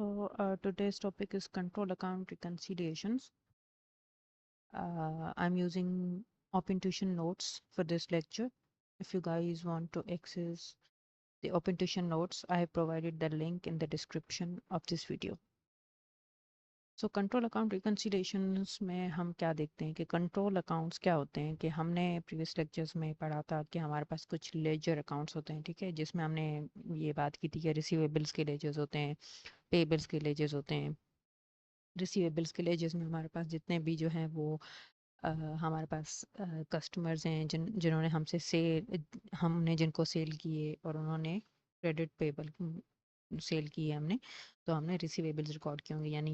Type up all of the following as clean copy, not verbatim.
So today's topic is control account reconciliations. I'm using OpenTuition notes for this lecture. If you guys want to access the OpenTuition notes, I have provided the link in the description of this video. So control account reconciliations में हम क्या देखते हैं कि control accounts क्या होते हैं कि हमने प्रीवियस लेक्चर्स में पढ़ा था कि हमारे पास कुछ लेजर अकाउंट्स होते हैं, ठीक है, जिसमें हमने ये बात की थी कि रिसीवेबल्स के लेजर्स होते हैं, पेबल्स के लेजर्स होते हैं। रिसीवेबल्स के लेजर्स में हमारे पास जितने भी जो हैं वो अ, हमारे पास कस्टमर्स हैं जिन्होंने हमसे सेल हमने जिनको सेल किए और उन्होंने क्रेडिट पेबल सेल की है हमने, तो हमने रिसीवेबल्स रिकॉर्ड किए होंगे, यानी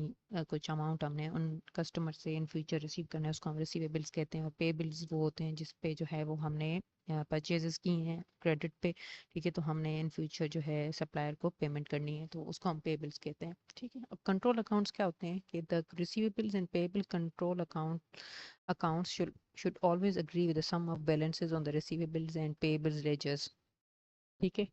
कुछ अमाउंट हमने उन कस्टमर से इन फ्यूचर रिसीव करना है, उसको हम रिसीवेबल्स कहते हैं। और पेबल्स वो होते हैं जिस पे जो है वो हमने परचेजेस की हैं क्रेडिट पे, ठीक है, तो हमने इन फ्यूचर जो है सप्लायर को पेमेंट करनी है, तो उसको हम पेबल्स कहते हैं, ठीक है। अब कंट्रोल अकाउंट्स क्या होते हैं कि the receivables and payable control accounts should always agree with the sum of balances on the receivables and payables ledgers, ठीक है।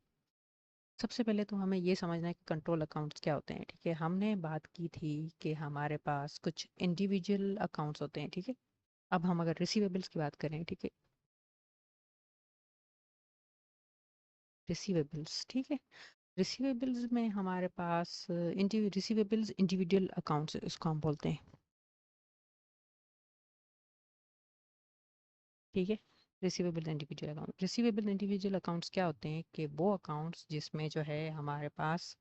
सबसे पहले तो हमें ये समझना है कि कंट्रोल अकाउंट्स क्या होते हैं, ठीक है। हमने बात की थी कि हमारे पास कुछ इंडिविजुअल अकाउंट्स होते हैं, ठीक है। अब हम अगर रिसीवेबल्स की बात करें, ठीक है, रिसीवेबल्स, ठीक है, रिसीवेबल्स में हमारे पास रिसीवेबल्स इंडिविजुअल अकाउंट्स इसको हम बोलते हैं, ठीक है। रिसीवेबल इंडिविजुअल अकाउंट्स क्या होते हैं कि वो अकाउंट्स जिसमें जो है हमारे पास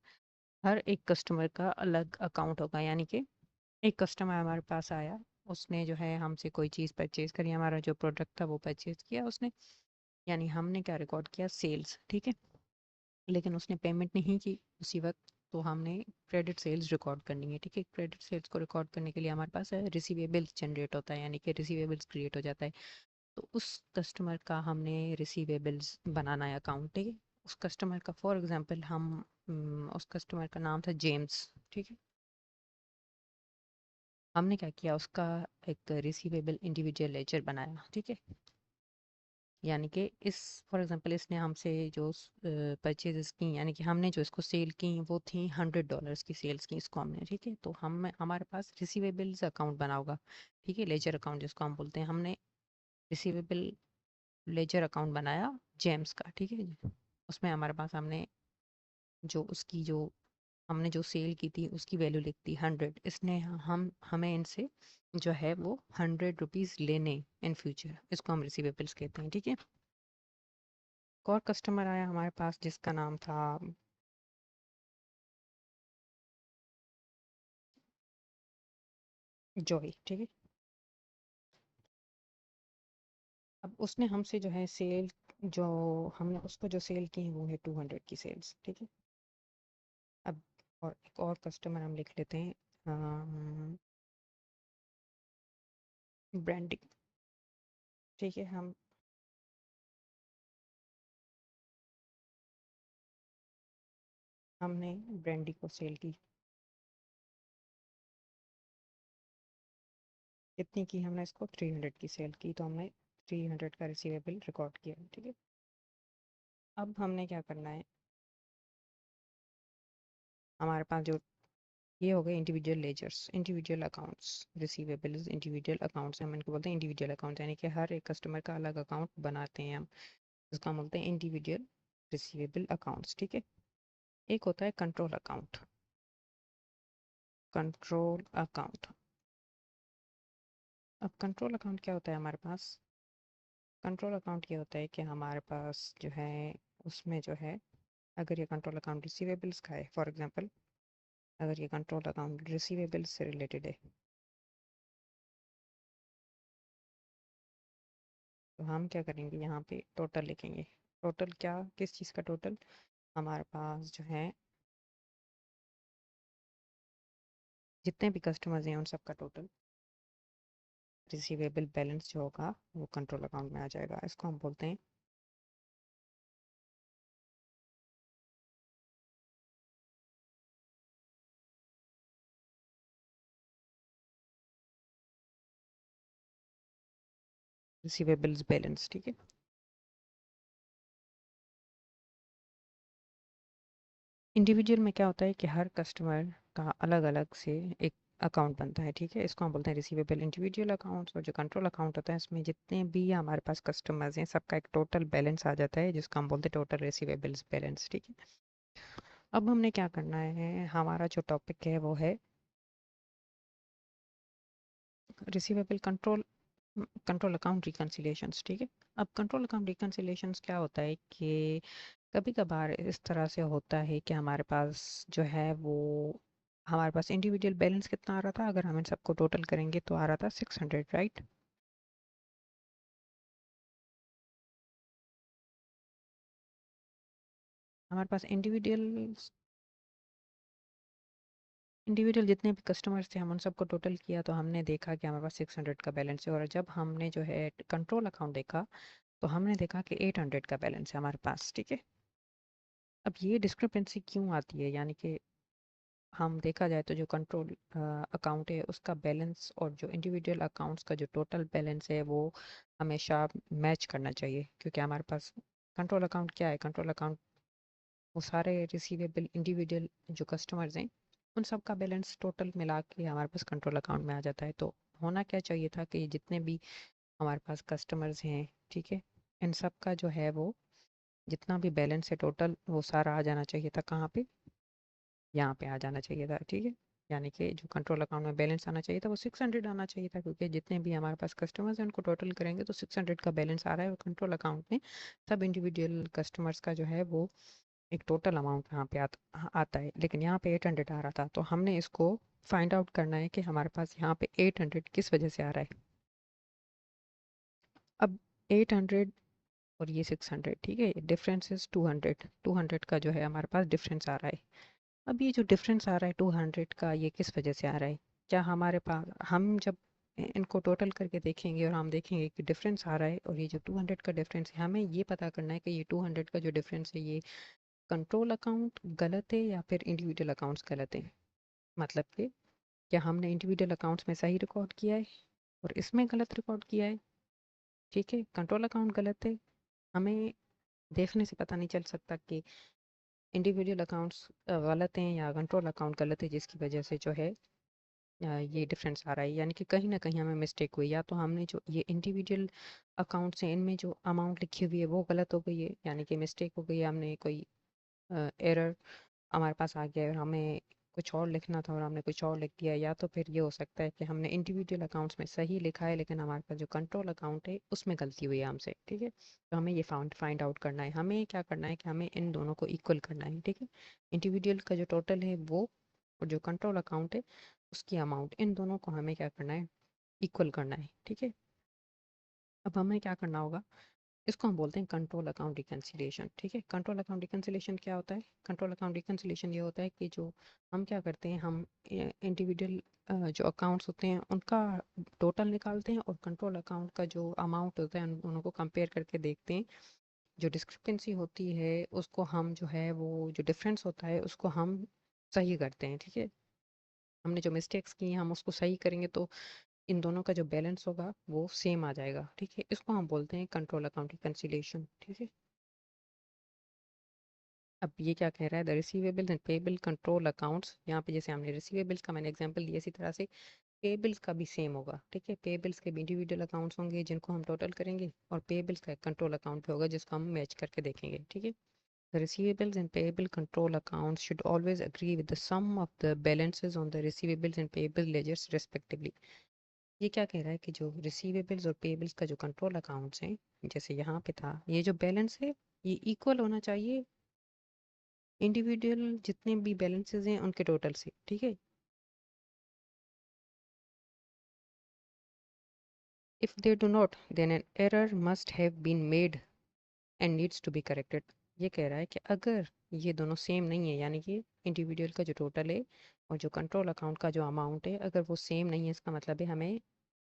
हर एक कस्टमर का अलग अकाउंट होगा, यानी कि एक कस्टमर हमारे पास आया, उसने जो है हमसे कोई चीज़ परचेज करी, हमारा जो प्रोडक्ट था वो परचेज किया उसने, यानी हमने क्या रिकॉर्ड किया, सेल्स, ठीक है। लेकिन उसने पेमेंट नहीं की उसी वक्त, तो हमने क्रेडिट सेल्स रिकॉर्ड करनी है, ठीक है। क्रेडिट सेल्स को रिकॉर्ड करने के लिए हमारे पास रिसीवेबल्स जनरेट होता है, यानी कि रिसीवेबल्स क्रिएट हो जाता है, तो उस कस्टमर का हमने रिसीवेबल्स बनाना है अकाउंट, ठीक है। उस कस्टमर का फॉर एग्जांपल उस कस्टमर का नाम था जेम्स, ठीक है। हमने क्या किया, उसका एक रिसीवेबल इंडिविजुअल लेजर बनाया, ठीक है। यानी कि इस फॉर एग्जांपल इसने हमसे जो परचेजेस की, यानी कि हमने जो इसको सेल की वो थी $100 की सेल्स की इसको हमने, ठीक है। तो हम हमारे पास रिसीवेबल्स अकाउंट बना होगा, ठीक है, लेजर अकाउंट जिसको हम बोलते हैं। हमने रिसीवेबल लेजर अकाउंट बनाया जेम्स का, ठीक है जी। उसमें हमारे पास जो हमने जो सेल की थी उसकी वैल्यू लिख दी 100, इसने हम हमें इनसे जो है वो ₹100 लेने इन फ्यूचर, इसको हम रिसीवेबल्स कहते हैं, ठीक है। एक और कस्टमर आया हमारे पास जिसका नाम था जॉय, ठीक है। अब उसने हमसे जो है सेल जो हमने उसको जो सेल की है वो है 200 की सेल्स, ठीक है। अब और एक और कस्टमर हम लिख लेते हैं ब्रांडिंग, ठीक है। हमने ब्रांडी को सेल की, कितनी की, हमने इसको 300 की सेल की, तो हमने 300 का रिसीवेबल रिकॉर्ड किया, ठीक है। अब हमने क्या करना है, हमारे पास जो ये हो गए individual ledgers, individual accounts, receivables individual accounts, हम इनको बोलते हैं इंडिविजुअल अकाउंट, यानी कि हर एक कस्टमर का अलग अकाउंट बनाते हैं हम, इसका हम बोलते हैं इंडिविजुअल रिसीवेबल अकाउंट्स, ठीक है। एक होता है कंट्रोल अकाउंट, कंट्रोल अकाउंट। अब कंट्रोल अकाउंट क्या होता है हमारे पास, कंट्रोल अकाउंट ये होता है कि हमारे पास जो है उसमें जो है अगर ये कंट्रोल अकाउंट रिसीवेबल्स का है, फॉर एग्जांपल अगर ये कंट्रोल अकाउंट रिसीवेबल्स से रिलेटेड है, तो हम क्या करेंगे, यहाँ पे टोटल लिखेंगे। टोटल क्या, किस चीज़ का टोटल, हमारे पास जो है जितने भी कस्टमर्स हैं उन सब का टोटल रिसीवेबल बैलेंस जो होगा वो कंट्रोल अकाउंट में आ जाएगा, इसको हम बोलते हैं रिसीवेबल्स बैलेंस, ठीक है। इंडिविजुअल में क्या होता है कि हर कस्टमर का अलग अलग से एक अकाउंट बनता है, ठीक है। इसको हम बोलते हैं रिसीवेबल इंडिविजुअल अकाउंट्स। और जो कंट्रोल अकाउंट होता है इसमें जितने भी हमारे पास कस्टमर्स हैं सबका एक टोटल बैलेंस आ जाता है, जिसको हम बोलते हैं टोटल रिसीवेबल्स बैलेंस, ठीक है। अब हमने क्या करना है, हमारा जो टॉपिक है वो है रिसीवेबल कंट्रोल कंट्रोल अकाउंट रिकन्सिलेशंस, ठीक है। अब कंट्रोल अकाउंट रिकन्सिलेशंस क्या होता है कि कभी कभार इस तरह से होता है कि हमारे पास जो है वो हमारे पास इंडिविजुअल बैलेंस कितना आ रहा था, अगर हम इन सबको टोटल करेंगे तो आ रहा था 600, राइट। हमारे पास इंडिविजुअल जितने भी कस्टमर्स थे हम उन सबको टोटल किया तो हमने देखा कि हमारे पास 600 का बैलेंस है। और जब हमने जो है कंट्रोल अकाउंट देखा तो हमने देखा कि 800 का बैलेंस है हमारे पास, ठीक है। अब ये डिस्क्रिपेंसी क्यों आती है, यानी कि हम देखा जाए तो जो कंट्रोल अकाउंट है उसका बैलेंस और जो इंडिविजुअल अकाउंट्स का जो टोटल बैलेंस है वो हमेशा मैच करना चाहिए, क्योंकि हमारे पास कंट्रोल अकाउंट क्या है, कंट्रोल अकाउंट वो सारे रिसीवेबल इंडिविजुअल जो कस्टमर्स हैं उन सब का बैलेंस टोटल मिला के हमारे पास कंट्रोल अकाउंट में आ जाता है। तो होना क्या चाहिए था कि जितने भी हमारे पास कस्टमर्स हैं, ठीक है, इन सब का जो है वो जितना भी बैलेंस है टोटल वो सारा आ जाना चाहिए था, कहाँ पे, यहाँ पे आ जाना चाहिए था, ठीक है। यानी कि जो कंट्रोल अकाउंट में बैलेंस आना चाहिए था वो 600 आना चाहिए था, क्योंकि जितने भी हमारे पास कस्टमर्स हैं उनको टोटल करेंगे तो 600 का बैलेंस आ रहा है। और कंट्रोल अकाउंट में सब इंडिविजुअल कस्टमर्स का जो है वो एक टोटल अमाउंट यहाँ पे आता है, लेकिन यहाँ पे 800 आ रहा था। तो हमने इसको फाइंड आउट करना है कि हमारे पास यहाँ पे 800 किस वजह से आ रहा है। अब 800 और ये 600, ठीक है, डिफरेंस इज 200, 200 का जो है हमारे पास डिफरेंस आ रहा है। अब ये जो डिफरेंस आ रहा है 200 का, ये किस वजह से आ रहा है, क्या हमारे पास हम जब इनको टोटल करके देखेंगे और हम देखेंगे कि डिफरेंस आ रहा है और ये जो 200 का डिफरेंस है, हमें ये पता करना है कि ये 200 का जो डिफरेंस है ये कंट्रोल अकाउंट गलत है या फिर इंडिविजुअल अकाउंट्स गलत है। मतलब कि क्या हमने इंडिविजुअल अकाउंट्स में सही रिकॉर्ड किया है और इसमें गलत रिकॉर्ड किया है, ठीक है। कंट्रोल अकाउंट गलत है, हमें देखने से पता नहीं चल सकता कि इंडिविजुअल अकाउंट्स गलत हैं या कंट्रोल अकाउंट गलत है, जिसकी वजह से जो है ये डिफरेंस आ रहा है। यानी कि कहीं ना कहीं हमें मिस्टेक हुई, या तो हमने जो ये इंडिविजुअल अकाउंट्स हैं इनमें जो अमाउंट लिखी हुई है वो गलत हो गई है, यानी कि मिस्टेक हो गई है, हमने कोई एरर हमारे पास आ गया है और हमें कुछ और लिखना था और हमने कुछ और लिख दिया। या तो फिर ये हो सकता है कि हमने इंडिविजुअल अकाउंट्स में सही लिखा है लेकिन हमारे पास जो कंट्रोल अकाउंट है उसमें गलती हुई है हमसे, ठीक है। तो हमें ये फाइंड आउट करना है, हमें क्या करना है कि हमें इन दोनों को इक्वल करना है, ठीक है। इंडिविजुअल का जो टोटल है वो और जो कंट्रोल अकाउंट है उसकी अमाउंट, इन दोनों को हमें क्या करना है, इक्वल करना है, ठीक है। अब हमें क्या करना होगा, इसको हम बोलते हैं कंट्रोल अकाउंट रिकन्सिलिएशन, ठीक है। कंट्रोल अकाउंट रिकन्सिलिएशन क्या होता है, कंट्रोल अकाउंट रिकन्सिलिएशन ये होता है कि जो हम क्या करते हैं, हम इंडिविजुअल जो अकाउंट्स होते हैं उनका टोटल निकालते हैं और कंट्रोल अकाउंट का जो अमाउंट होता है उन दोनों को कंपेयर करके देखते हैं। जो डिस्क्रिपेंसी होती है उसको हम जो है वो जो डिफरेंस होता है उसको हम सही करते हैं, ठीक है। हमने जो मिस्टेक्स की हैं हम उसको सही करेंगे तो इन दोनों का जो बैलेंस होगा वो सेम आ जाएगा, ठीक है। इसको हम बोलते हैं कंट्रोल अकाउंट रिकन्सिलिएशन, ठीक है। अब ये क्या कह रहा है, the receivables and payable control accounts, यहाँ पे जैसे हमने रिसीवेबल्स का मैंने एग्जांपल दिया, इसी तरह से पेबल्स का भी सेम होगा, ठीक है। पेबल्स के भी इंडिविजुअल अकाउंट्स होंगे जिनको हम टोटल करेंगे और पेबल्स का कंट्रोल अकाउंट भी होगा जिसको हम मैच करके देखेंगे, ठीक है। The receivables and payable control accounts should always agree with the sum of the balances on the receivables and payable ledgers respectively। ये क्या कह रहा है कि जो रिसीवेबल्स और पेबल्स का जो कंट्रोल अकाउंट्स हैं, जैसे यहाँ पे था, ये जो बैलेंस है ये इक्वल होना चाहिए इंडिविजुअल जितने भी बैलेंसेस हैं उनके टोटल से, ठीक है। If they do not then an error must have been made and needs to be corrected. ये कह रहा है कि अगर ये दोनों सेम नहीं है, यानी कि इंडिविजुअल का जो टोटल है और जो कंट्रोल अकाउंट का जो अमाउंट है अगर वो सेम नहीं है, इसका मतलब है हमें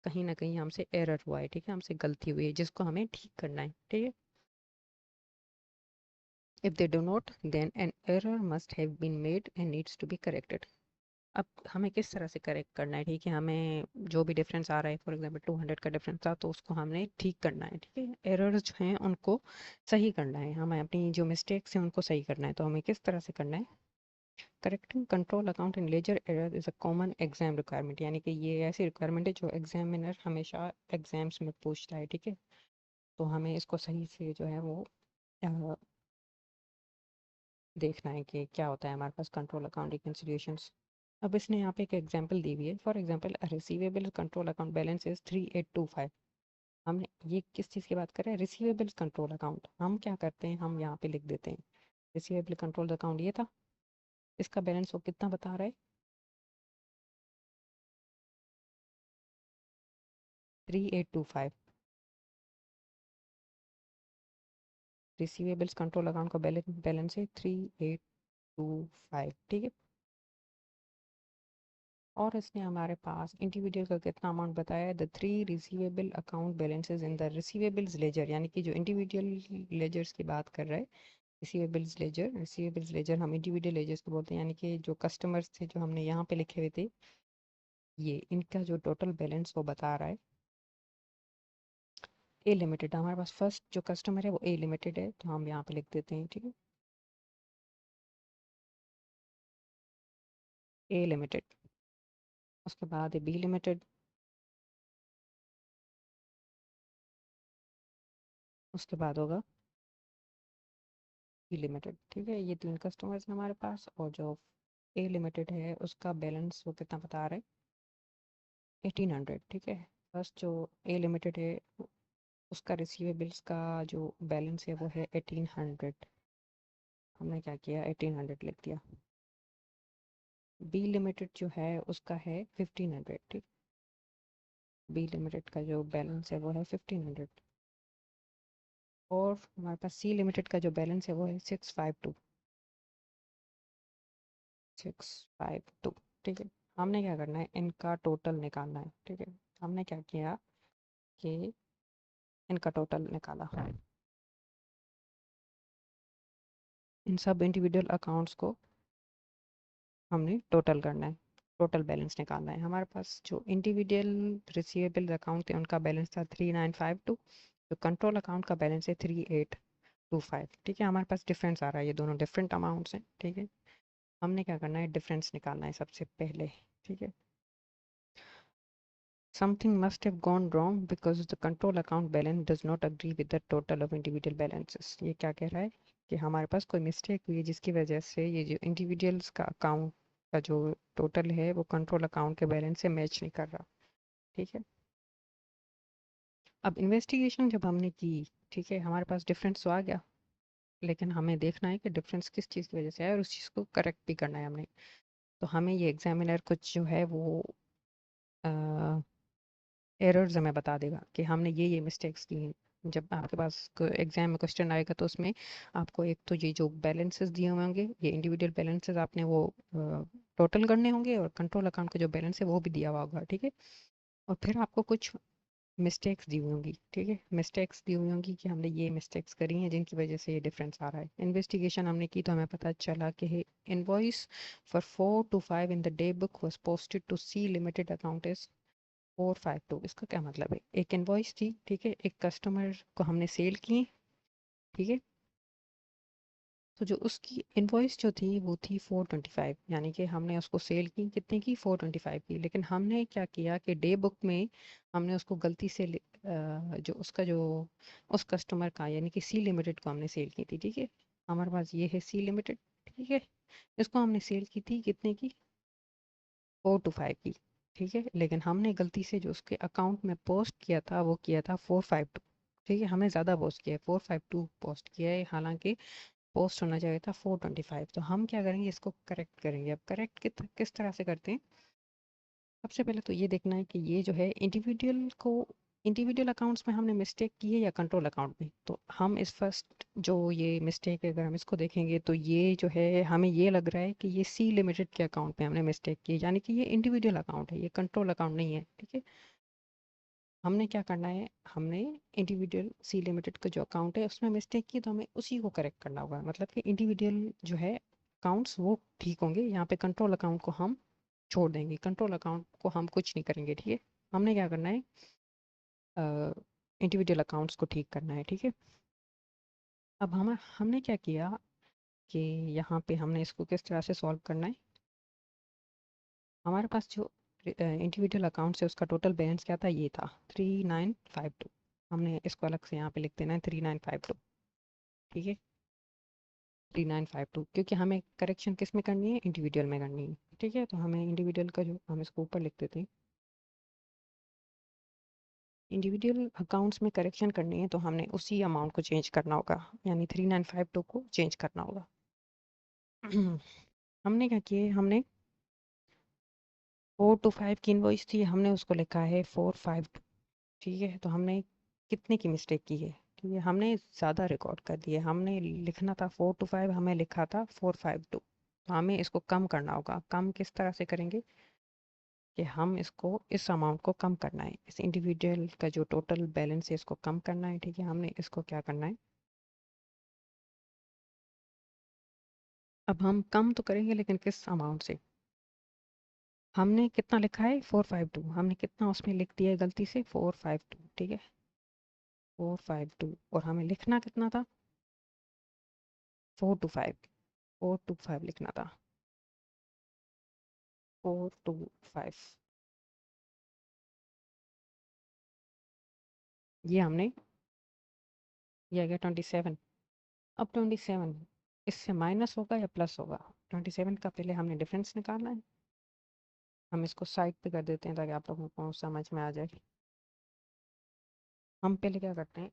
कहीं ना कहीं हमसे एरर हुआ है, ठीक है, हमसे गलती हुई है जिसको हमें ठीक करना है, ठीक है। If they do not then an error must have been made and needs to be corrected. अब हमें किस तरह से करेक्ट करना है, ठीक है, हमें जो भी डिफरेंस आ रहा है, फॉर एग्जांपल 200 का डिफरेंस था तो उसको हमने ठीक करना है, ठीक है। एरर्स जो हैं उनको सही करना है, हमें अपनी जो मिस्टेक्स हैं उनको सही करना है। तो हमें किस तरह से करना है, correcting control account in ledger error is a common exam requirement, यानी कि ये ऐसी रिक्वायरमेंट है जो एग्जामिनर हमेशा एग्जाम्स में पूछता है, ठीक है। तो हमें इसको सही से जो है वो अ, देखना है कि क्या होता है हमारे पास कंट्रोल अकाउंट रिकन्सिलिएशंस। अब इसने यहाँ पे एक एग्जांपल दी हुई है, for example receivable control account balance is 3825। हमने ये किस चीज़ की बात कर रहे हैं, रिसीवेबल कंट्रोल अकाउंट। हम क्या करते हैं, हम यहाँ पे लिख देते हैं रिसीवेबल कंट्रोल अकाउंट ये था, इसका बैलेंस वो कितना बता रहा है, 3825। रिसीवेबल्स कंट्रोल अकाउंट का बैलेंस है 3825, ठीक है। और इसने हमारे पास इंडिविजुअल का कितना अमाउंट बताया है, the three receivable account balances in the receivables ledger, यानी कि जो इंडिविजुअल लेजर्स की बात कर रहा है। रिसीवेबल्स लेजर हम इंडिविजुअल लेजर्स को बोलते हैं, यानी कि जो कस्टमर्स थे जो हमने यहाँ पे लिखे हुए थे, ये इनका जो टोटल बैलेंस वो बता रहा है। ए लिमिटेड हमारे पास फर्स्ट जो कस्टमर है वो ए लिमिटेड है, तो हम यहाँ पे लिख देते हैं, ठीक है, ए लिमिटेड। उसके बाद है बी लिमिटेड, उसके बाद होगा ई लिमिटेड, ठीक है। ये तीन कस्टमर्स हैं हमारे पास, और जो ए लिमिटेड है उसका बैलेंस वो कितना बता रहे हैं, 1800, ठीक है। फर्स्ट जो ए लिमिटेड है उसका रिसीवेबल्स का जो बैलेंस है वो है 1800, हमने क्या किया 1800 लिख दिया। बी लिमिटेड जो है उसका है 1500, ठीक। बी लिमिटेड का जो बैलेंस है वो है 1500, और हमारे पास सी लिमिटेड का जो बैलेंस है वो है 652, ठीक है। हमने क्या करना है, इनका टोटल निकालना है, ठीक है। हमने क्या किया कि इनका टोटल निकाला, इन सब इंडिविजुअल अकाउंट्स को हमने टोटल करना है, टोटल बैलेंस निकालना है। हमारे पास जो इंडिविजुअल रिसीवेबल अकाउंट थे उनका बैलेंस था 3952, जो कंट्रोल अकाउंट का बैलेंस है 3825, ठीक है। हमारे पास डिफरेंस आ रहा है, ये दोनों डिफरेंट अमाउंट्स हैं, ठीक है। हमने क्या करना है, डिफरेंस निकालना है सबसे पहले, ठीक है। Something must have gone wrong because the control account balance does not agree with the total of individual balances। ये क्या कह रहा है कि हमारे पास कोई मिस्टेक हुई है जिसकी वजह से ये जो इंडिविजुअल्स का अकाउंट का जो टोटल है वो कंट्रोल अकाउंट के बैलेंस से मैच नहीं कर रहा, ठीक है। अब इन्वेस्टिगेशन जब हमने की, ठीक है, हमारे पास डिफरेंस तो आ गया, लेकिन हमें देखना है कि डिफरेंस किस चीज़ की वजह से है और उस चीज़ को करेक्ट भी करना है हमने। तो हमें ये एग्जामिनर कुछ जो है वो एरर्स हमें बता देगा कि हमने ये मिस्टेक्स की हैं। जब आपके पास एग्जाम में क्वेश्चन आएगा तो उसमें आपको एक तो ये जो बैलेंसेस दिए हुए होंगे, ये इंडिविजुअल बैलेंसेस आपने वो टोटल करने होंगे, और कंट्रोल अकाउंट का जो बैलेंस है वो भी दिया हुआ होगा, ठीक है। और फिर आपको कुछ मिस्टेक्स दी हुई होंगी, ठीक है, मिस्टेक्स दी हुई होंगी कि हमने ये मिस्टेक्स करी हैं जिनकी वजह से ये डिफरेंस आ रहा है। इन्वेस्टिगेशन हमने की तो हमें पता चला कि invoice for 4 to 5 in the day book was posted to C limited account is 452। इसका क्या मतलब है, एक इनवॉइस थी, ठीक है, एक कस्टमर को हमने सेल की, ठीक है। तो जो उसकी इनवॉइस जो थी वो थी 425, यानी कि हमने उसको सेल की कितने की, 425 की। लेकिन हमने क्या किया कि डे बुक में हमने उसको गलती से जो उसका जो उस कस्टमर का यानी कि सी लिमिटेड को हमने सेल की थी, ठीक है। हमारे पास ये है सी लिमिटेड, ठीक है। इसको हमने सेल की थी कितने की, 425 की, ठीक है। लेकिन हमने गलती से जो उसके अकाउंट में पोस्ट किया था वो किया था 452, ठीक है। हमने ज़्यादा पोस्ट किया है, 452 पोस्ट किया है, हालांकि पोस्ट होना चाहिए था 425। तो हम क्या करेंगे, इसको करेक्ट करेंगे। अब करेक्ट किस तरह से करते हैं, सबसे पहले तो ये देखना है कि ये जो है इंडिविजुअल अकाउंट्स में हमने मिस्टेक की है या कंट्रोल अकाउंट में। तो हम इस फर्स्ट जो ये मिस्टेक है अगर हम इसको देखेंगे तो ये जो है हमें ये लग रहा है कि ये सी लिमिटेड के अकाउंट में हमने मिस्टेक की है, यानी कि ये इंडिविजुअल अकाउंट है, ये कंट्रोल अकाउंट नहीं है, ठीक है। हमने क्या करना है, हमने इंडिविजुअल सी लिमिटेड का जो अकाउंट है उसमें मिस्टेक की, तो हमें उसी को करेक्ट करना होगा। मतलब कि इंडिविजुअल जो है अकाउंट्स वो ठीक होंगे, यहाँ पे कंट्रोल अकाउंट को हम छोड़ देंगे, कंट्रोल अकाउंट को हम कुछ नहीं करेंगे, ठीक है। हमने क्या करना है, इंडिविजुअल अकाउंट्स को ठीक करना है, ठीक है। अब हमने क्या किया कि यहाँ पे हमने इसको किस तरह से सॉल्व करना है। हमारे पास जो इंडिविजुअल अकाउंट से उसका टोटल बैलेंस क्या था, ये था 3952। हमने इसको अलग से यहाँ पे लिख देना है 3952, ठीक है 3952, क्योंकि हमें करेक्शन किस में करनी है, इंडिविजुअल में करनी है, ठीक है। तो हमें इंडिविजुअल का जो हम इसको ऊपर लिख देते हैं, इंडिविजुअल अकाउंट्स में करेक्शन करनी है तो हमने उसी अमाउंट को चेंज करना होगा, यानी 3952 को चेंज करना होगा। हमने क्या किया, हमने 425 की इनवॉइस थी, हमने उसको लिखा है 452, ठीक है। तो हमने कितने की मिस्टेक की है, ठीक है, हमने ज़्यादा रिकॉर्ड कर दिए। हमने लिखना था 425, हमें लिखा था 452। तो हमें इसको कम करना होगा। कम किस तरह से करेंगे कि हम इसको, इस अमाउंट को कम करना है, इस इंडिविजुअल का जो टोटल बैलेंस है इसको कम करना है, ठीक है। हमने इसको क्या करना है, अब हम कम तो करेंगे लेकिन किस अमाउंट से। हमने कितना लिखा है 452, हमने कितना उसमें लिख दिया है गलती से 452, ठीक है 452, और हमें लिखना कितना था 425, 425 लिखना था 425। ये हमने, ये आ गया 27। अब 27 इससे माइनस होगा या प्लस होगा, 27 का पहले हमने डिफरेंस निकालना है। हम इसको साइड पे कर देते हैं ताकि आप लोगों को समझ में आ जाए। हम पहले क्या करते हैं,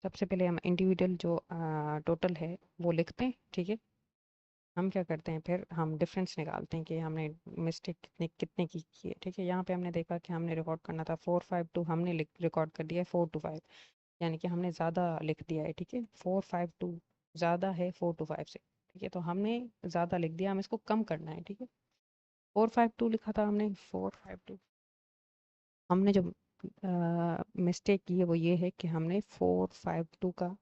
सबसे पहले हम इंडिविजुअल जो टोटल है वो लिखते हैं, ठीक है। हम क्या करते हैं, फिर हम डिफरेंस निकालते हैं कि हमने मिस्टेक कितने कितने की है, ठीक है। यहाँ पे हमने देखा कि हमने रिकॉर्ड करना था 452, हमने रिकॉर्ड कर दिया है 425, यानी कि हमने ज़्यादा लिख दिया है, ठीक है। 452 ज़्यादा है 425 से, ठीक है। तो हमने ज़्यादा लिख दिया, हम इसको कम करना है, ठीक है। 452 लिखा था हमने 452। हमने जो मिस्टेक की है वो ये है कि हमने 452 का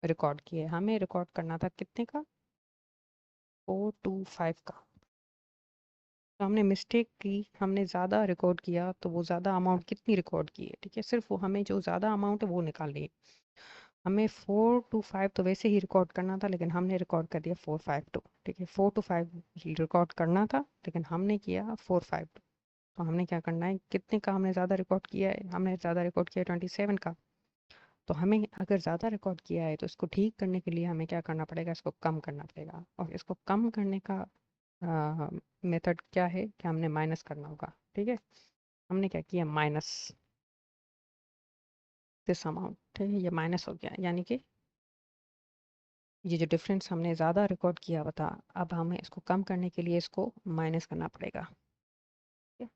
रिकॉर्ड किया है। हमें रिकॉर्ड करना था कितने का, 425 का। तो हमने मिस्टेक की, हमने ज़्यादा रिकॉर्ड किया, तो वो ज़्यादा अमाउंट कितनी रिकॉर्ड की है, ठीक है। सिर्फ वो हमें जो ज़्यादा अमाउंट है वो निकालनी है। हमें 425 तो वैसे ही रिकॉर्ड करना था, लेकिन हमने रिकॉर्ड कर दिया 452, ठीक है। 425 रिकॉर्ड करना था लेकिन हमने किया 452। तो हमने क्या करना है, कितने का हमने ज़्यादा रिकॉर्ड किया है, हमने ज़्यादा रिकॉर्ड किया है 27 का। तो हमें अगर ज़्यादा रिकॉर्ड किया है तो इसको ठीक करने के लिए हमें क्या करना पड़ेगा, इसको कम करना पड़ेगा। और इसको कम करने का मेथड क्या है कि हमने माइनस करना होगा, ठीक है। हमने क्या किया, माइनस दिस अमाउंट, ठीक है। ये माइनस हो गया, यानी कि ये जो डिफरेंस हमने ज़्यादा रिकॉर्ड किया हुआ था, अब हमें इसको कम करने के लिए इसको माइनस करना पड़ेगा, ठीक है?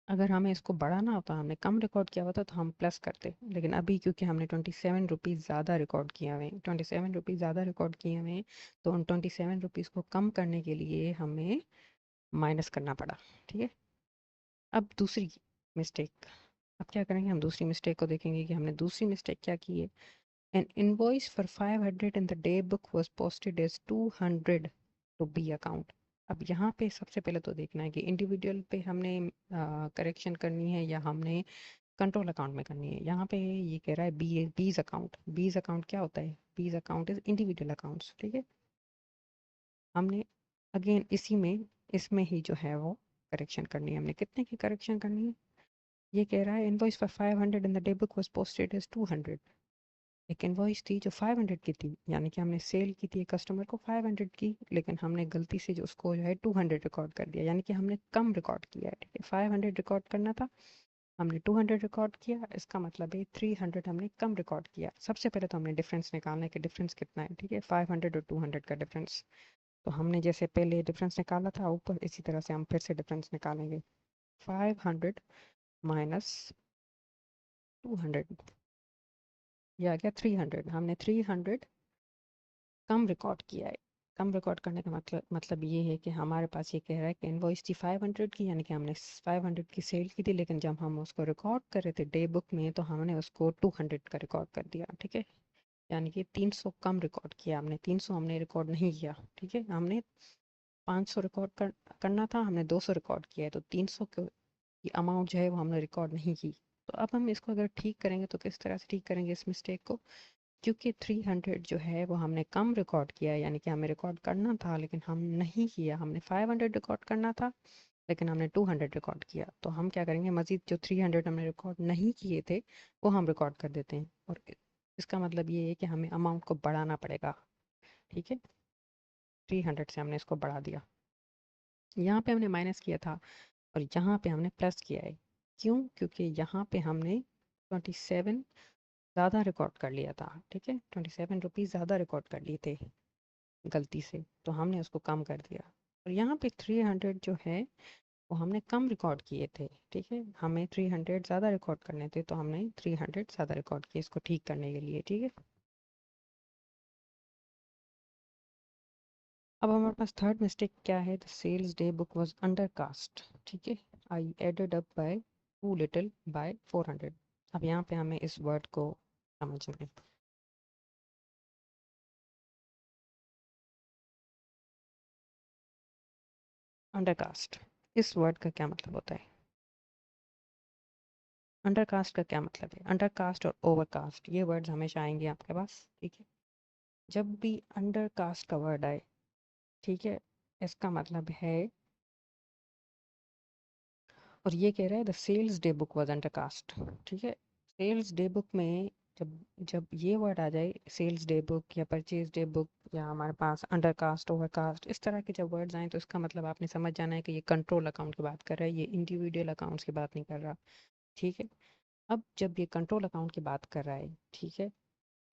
अगर हमें इसको बढ़ाना होता, हमने कम रिकॉर्ड किया हुआ था तो हम प्लस करते, लेकिन अभी क्योंकि हमने 27 रुपीज़ ज़्यादा रिकॉर्ड किए हुए हैं, 27 रुपीज़ ज़्यादा रिकॉर्ड किए हुए हैं, तो उन 27 रुपीज़ को कम करने के लिए हमें माइनस करना पड़ा, ठीक है। अब दूसरी मिस्टेक, अब क्या करेंगे, हम दूसरी मिस्टेक को देखेंगे कि हमने दूसरी मिस्टेक क्या की है। An invoice for 500 in the day book was posted as 200 to B account। अब यहाँ पे सबसे पहले तो देखना है कि इंडिविजुअल पे हमने करेक्शन करनी है या हमने कंट्रोल अकाउंट में करनी है। यहाँ पे ये कह रहा है बीज अकाउंट। बीज अकाउंट क्या होता है, बीज अकाउंट इज इंडिविजुअल अकाउंट्स, ठीक है। हमने अगेन इसी में, इसमें ही जो है वो करेक्शन करनी है। हमने कितने की करेक्शन करनी है, ये कह रहा है invoice for 500 in the day book was posted as 200। एक इनवॉइस थी जो 500 की थी, यानी कि हमने सेल की थी कस्टमर को 500 की, लेकिन हमने गलती से जो उसको जो है 200 रिकॉर्ड कर दिया, यानी कि हमने कम रिकॉर्ड किया है, ठीक है। 500 रिकॉर्ड करना था, हमने 200 रिकॉर्ड किया, इसका मतलब है 300 हमने कम रिकॉर्ड किया। सबसे पहले तो हमने डिफरेंस निकालना है कि डिफरेंस कितना है, ठीक है। 500 और 200 का डिफरेंस। तो हमने जैसे पहले डिफरेंस निकाला था ऊपर, इसी तरह से हम फिर से डिफरेंस निकालेंगे। 500 माइनस 200, ये आ गया 300। हमने 300 कम रिकॉर्ड किया है। कम रिकॉर्ड करने का मतलब ये है कि हमारे पास ये कह रहा है कि इनवॉइस थी 500 की, यानी कि हमने 500 की सेल की थी, लेकिन जब हम उसको रिकॉर्ड कर रहे थे डे बुक में तो हमने उसको 200 का रिकॉर्ड कर दिया, ठीक है। यानी कि 300 कम रिकॉर्ड किया हमने, 300 हमने रिकॉर्ड नहीं किया, ठीक है। हमने 500 रिकॉर्ड करना था, हमने 200 रिकॉर्ड किया है, तो 300 की अमाउंट जो है वो हमने रिकॉर्ड नहीं की। तो अब हम इसको अगर ठीक करेंगे तो किस तरह से ठीक करेंगे इस मिस्टेक को, क्योंकि 300 जो है वो हमने कम रिकॉर्ड किया है, यानी कि हमें रिकॉर्ड करना था लेकिन हम नहीं किया। हमने 500 रिकॉर्ड करना था लेकिन हमने 200 रिकॉर्ड किया। तो हम क्या करेंगे, मज़ीद जो 300 हमने रिकॉर्ड नहीं किए थे वो हम रिकॉर्ड कर देते हैं। और इसका मतलब ये है कि हमें अमाउंट को बढ़ाना पड़ेगा। ठीक है, 300 से हमने इसको बढ़ा दिया। यहाँ पे हमने माइनस किया था और यहाँ पे हमने प्लस किया है। क्यों? क्योंकि यहाँ पे हमने 27 ज़्यादा रिकॉर्ड कर लिया था। ठीक है, 27 रुपीज़ ज़्यादा रिकॉर्ड कर लिए थे गलती से, तो हमने उसको कम कर दिया। और यहाँ पे 300 जो है वो हमने कम रिकॉर्ड किए थे। ठीक है, हमें 300 ज़्यादा रिकॉर्ड करने थे तो हमने 300 ज़्यादा रिकॉर्ड किए इसको ठीक करने के लिए। ठीक है, अब हमारे पास थर्ड मिस्टेक क्या है, the sales day book was under cast. ठीक है, I added up by too little by 400। अब यहाँ पे हमें इस वर्ड को समझना है। अंडर कास्ट, इस वर्ड का क्या मतलब होता है? अंडर कास्ट का क्या मतलब है? अंडर कास्ट और ओवर कास्ट ये वर्ड्स हमेशा आएंगे आपके पास। ठीक है, जब भी अंडर कास्ट का वर्ड आए, ठीक है, इसका मतलब है, और ये कह रहा है the sales day book was under cast. ठीक है, सेल्स डे बुक में जब जब ये वर्ड आ जाए, सेल्स डे बुक या परचेज डे बुक या हमारे पास अंडर कास्ट ओवर कास्ट, इस तरह के जब वर्ड्स आए तो इसका मतलब आपने समझ जाना है कि ये कंट्रोल अकाउंट की बात कर रहा है, ये इंडिविजुअल अकाउंट्स की बात नहीं कर रहा। ठीक है, अब जब ये कंट्रोल अकाउंट की बात कर रहा है, ठीक है,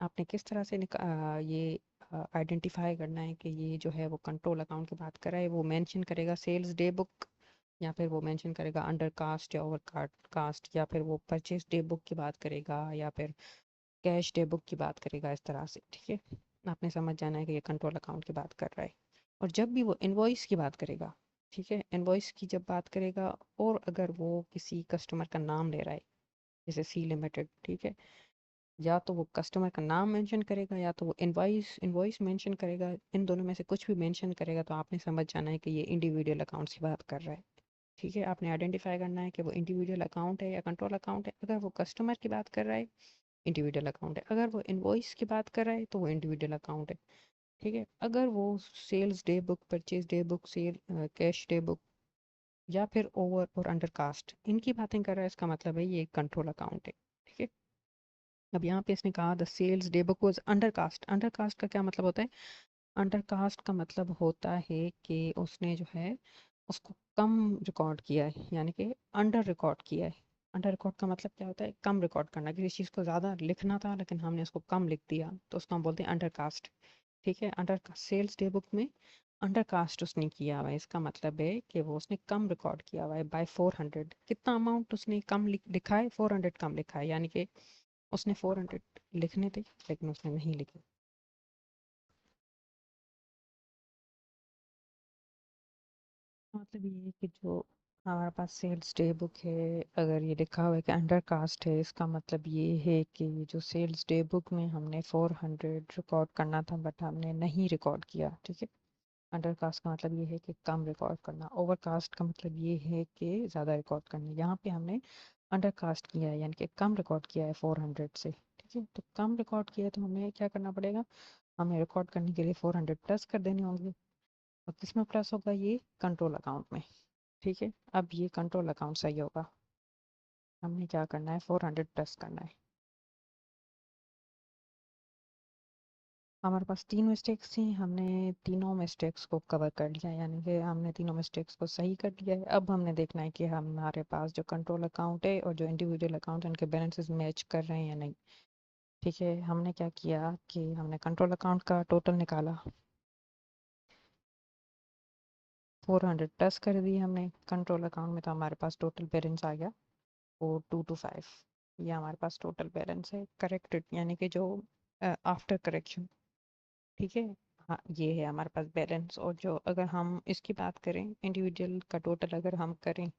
आपने किस तरह से ये आइडेंटिफाई करना है कि ये जो है वो कंट्रोल अकाउंट की बात कर रहा है। वो मेंशन करेगा सेल्स डे बुक, या फिर वो मेंशन करेगा अंडर कास्ट या ओवर कास्ट, या फिर वो परचेज डे बुक की बात करेगा, या फिर कैश डे बुक की बात करेगा, इस तरह से। ठीक है, आपने समझ जाना है कि ये कंट्रोल अकाउंट की बात कर रहा है। और जब भी वो इनवॉइस की बात करेगा, ठीक है, इनवॉइस की जब बात करेगा और अगर वो किसी कस्टमर का नाम ले रहा है, जैसे सी लिमिटेड, ठीक है, या तो वो कस्टमर का नाम मेंशन करेगा या तो वो इनवॉइस इनवॉइस मेंशन करेगा, इन दोनों में से कुछ भी मेंशन करेगा, तो आपने समझ जाना है कि ये इंडिविजुअल अकाउंट्स की बात कर रहा है। ठीक है, आपने आइडेंटिफाई करना है कि वो इंडिविजुअल अकाउंट है या कंट्रोल अकाउंट है। अगर वो कस्टमर की बात कर रहा है, इंडिविजुअल अकाउंट है। अगर वो इनवॉइस की बात कर रहा है तो वो इंडिविजुअल अकाउंट है। ठीक है, अगर वो sales day book, purchase day book, sale cash day book या फिर ओवर और अंडर कास्ट इनकी बातें कर रहा है, इसका मतलब है ये कंट्रोल अकाउंट है। ठीक है, अब यहाँ पे इसने कहा the sales day book was under cast. Under cast का क्या मतलब होता है? अंडर कास्ट का मतलब होता है कि उसने जो है उसको कम रिकॉर्ड किया है, यानी कि अंडर रिकॉर्ड किया है। अंडर रिकॉर्ड का मतलब क्या होता है? कम रिकॉर्ड करना, किसी चीज़ को ज़्यादा लिखना था लेकिन हमने उसको कम लिख दिया तो उसको हम बोलते हैं अंडर कास्ट। ठीक है, अंडर सेल्स डे बुक में अंडर कास्ट उसने किया हुआ है, इसका मतलब है कि वो उसने कम रिकॉर्ड किया हुआ है बाय 400। कितना अमाउंट उसने कम लिखा है? 400 कम लिखा है, यानी कि उसने 400 लिखने थे लेकिन उसने नहीं लिखे। मतलब ये है कि जो हमारे पास सेल्स डे बुक है, अगर ये लिखा हुआ है कि अंडर कास्ट है, इसका मतलब ये है कि जो सेल्स डे बुक में हमने 400 रिकॉर्ड करना था बट हमने नहीं रिकॉर्ड किया। ठीक है, अंडर कास्ट का मतलब ये है कि कम रिकॉर्ड करना। ओवर कास्ट का मतलब ये है कि ज़्यादा रिकॉर्ड करना। यहाँ पे हमने अंडर कास्ट किया है, यानी कि कम रिकॉर्ड किया है 400 से। ठीक है, तो कम रिकॉर्ड किया है तो हमें क्या करना पड़ेगा? हमें रिकॉर्ड करने के लिए 400 प्लस कर देने होंगे। और किस में प्लस होगा? ये कंट्रोल अकाउंट में। ठीक है, अब ये कंट्रोल अकाउंट सही होगा। हमने क्या करना है? 400 प्लस करना है। हमारे पास तीन मिस्टेक्स थी, हमने तीनों मिस्टेक्स को कवर कर लिया, यानी कि हमने तीनों मिस्टेक्स को सही कर लिया है। अब हमने देखना है कि हमारे पास जो कंट्रोल अकाउंट है और जो इंडिविजुअल अकाउंट है उनके बैलेंसेस मैच कर रहे हैं या नहीं। ठीक है, हमने क्या किया कि हमने कंट्रोल अकाउंट का टोटल निकाला, 400 प्लस कर दी हमने कंट्रोल अकाउंट में, तो हमारे पास टोटल बैलेंस आ गया 4225। ये हमारे पास टोटल बैलेंस है करेक्टेड, यानी कि जो आफ्टर करेक्शन। ठीक है, हाँ ये है हमारे पास बैलेंस। और जो अगर हम इसकी बात करें इंडिविजुअल का टोटल अगर हम करें,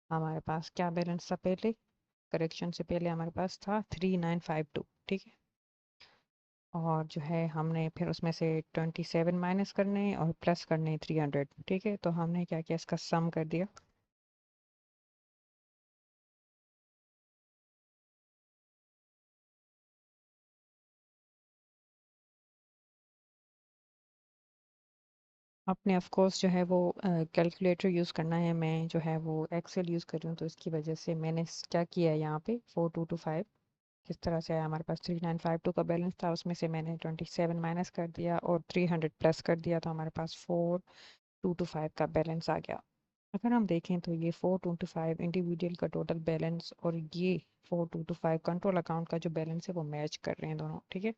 हमारे पास क्या बैलेंस था पहले? करेक्शन से पहले हमारे पास था 3952। ठीक है, और जो है हमने फिर उसमें से 27 माइनस करने और प्लस करने 300। ठीक है, तो हमने क्या किया, इसका सम कर दिया। आपने ऑफ कोर्स जो है वो कैलकुलेटर यूज़ करना है। मैं जो है वो एक्सेल यूज़ कर रही हूँ, तो इसकी वजह से मैंने क्या किया है यहाँ पे 4225 किस तरह से आया। हमारे पास 3952 का बैलेंस था, उसमें से मैंने 27 माइनस कर दिया और 300 प्लस कर दिया, तो हमारे पास 4225 का बैलेंस आ गया। अगर हम देखें तो ये 4225 इंडिविजुअल का टोटल बैलेंस और ये 4225 कंट्रोल अकाउंट का जो बैलेंस है वो मैच कर रहे हैं दोनों, ठीक है।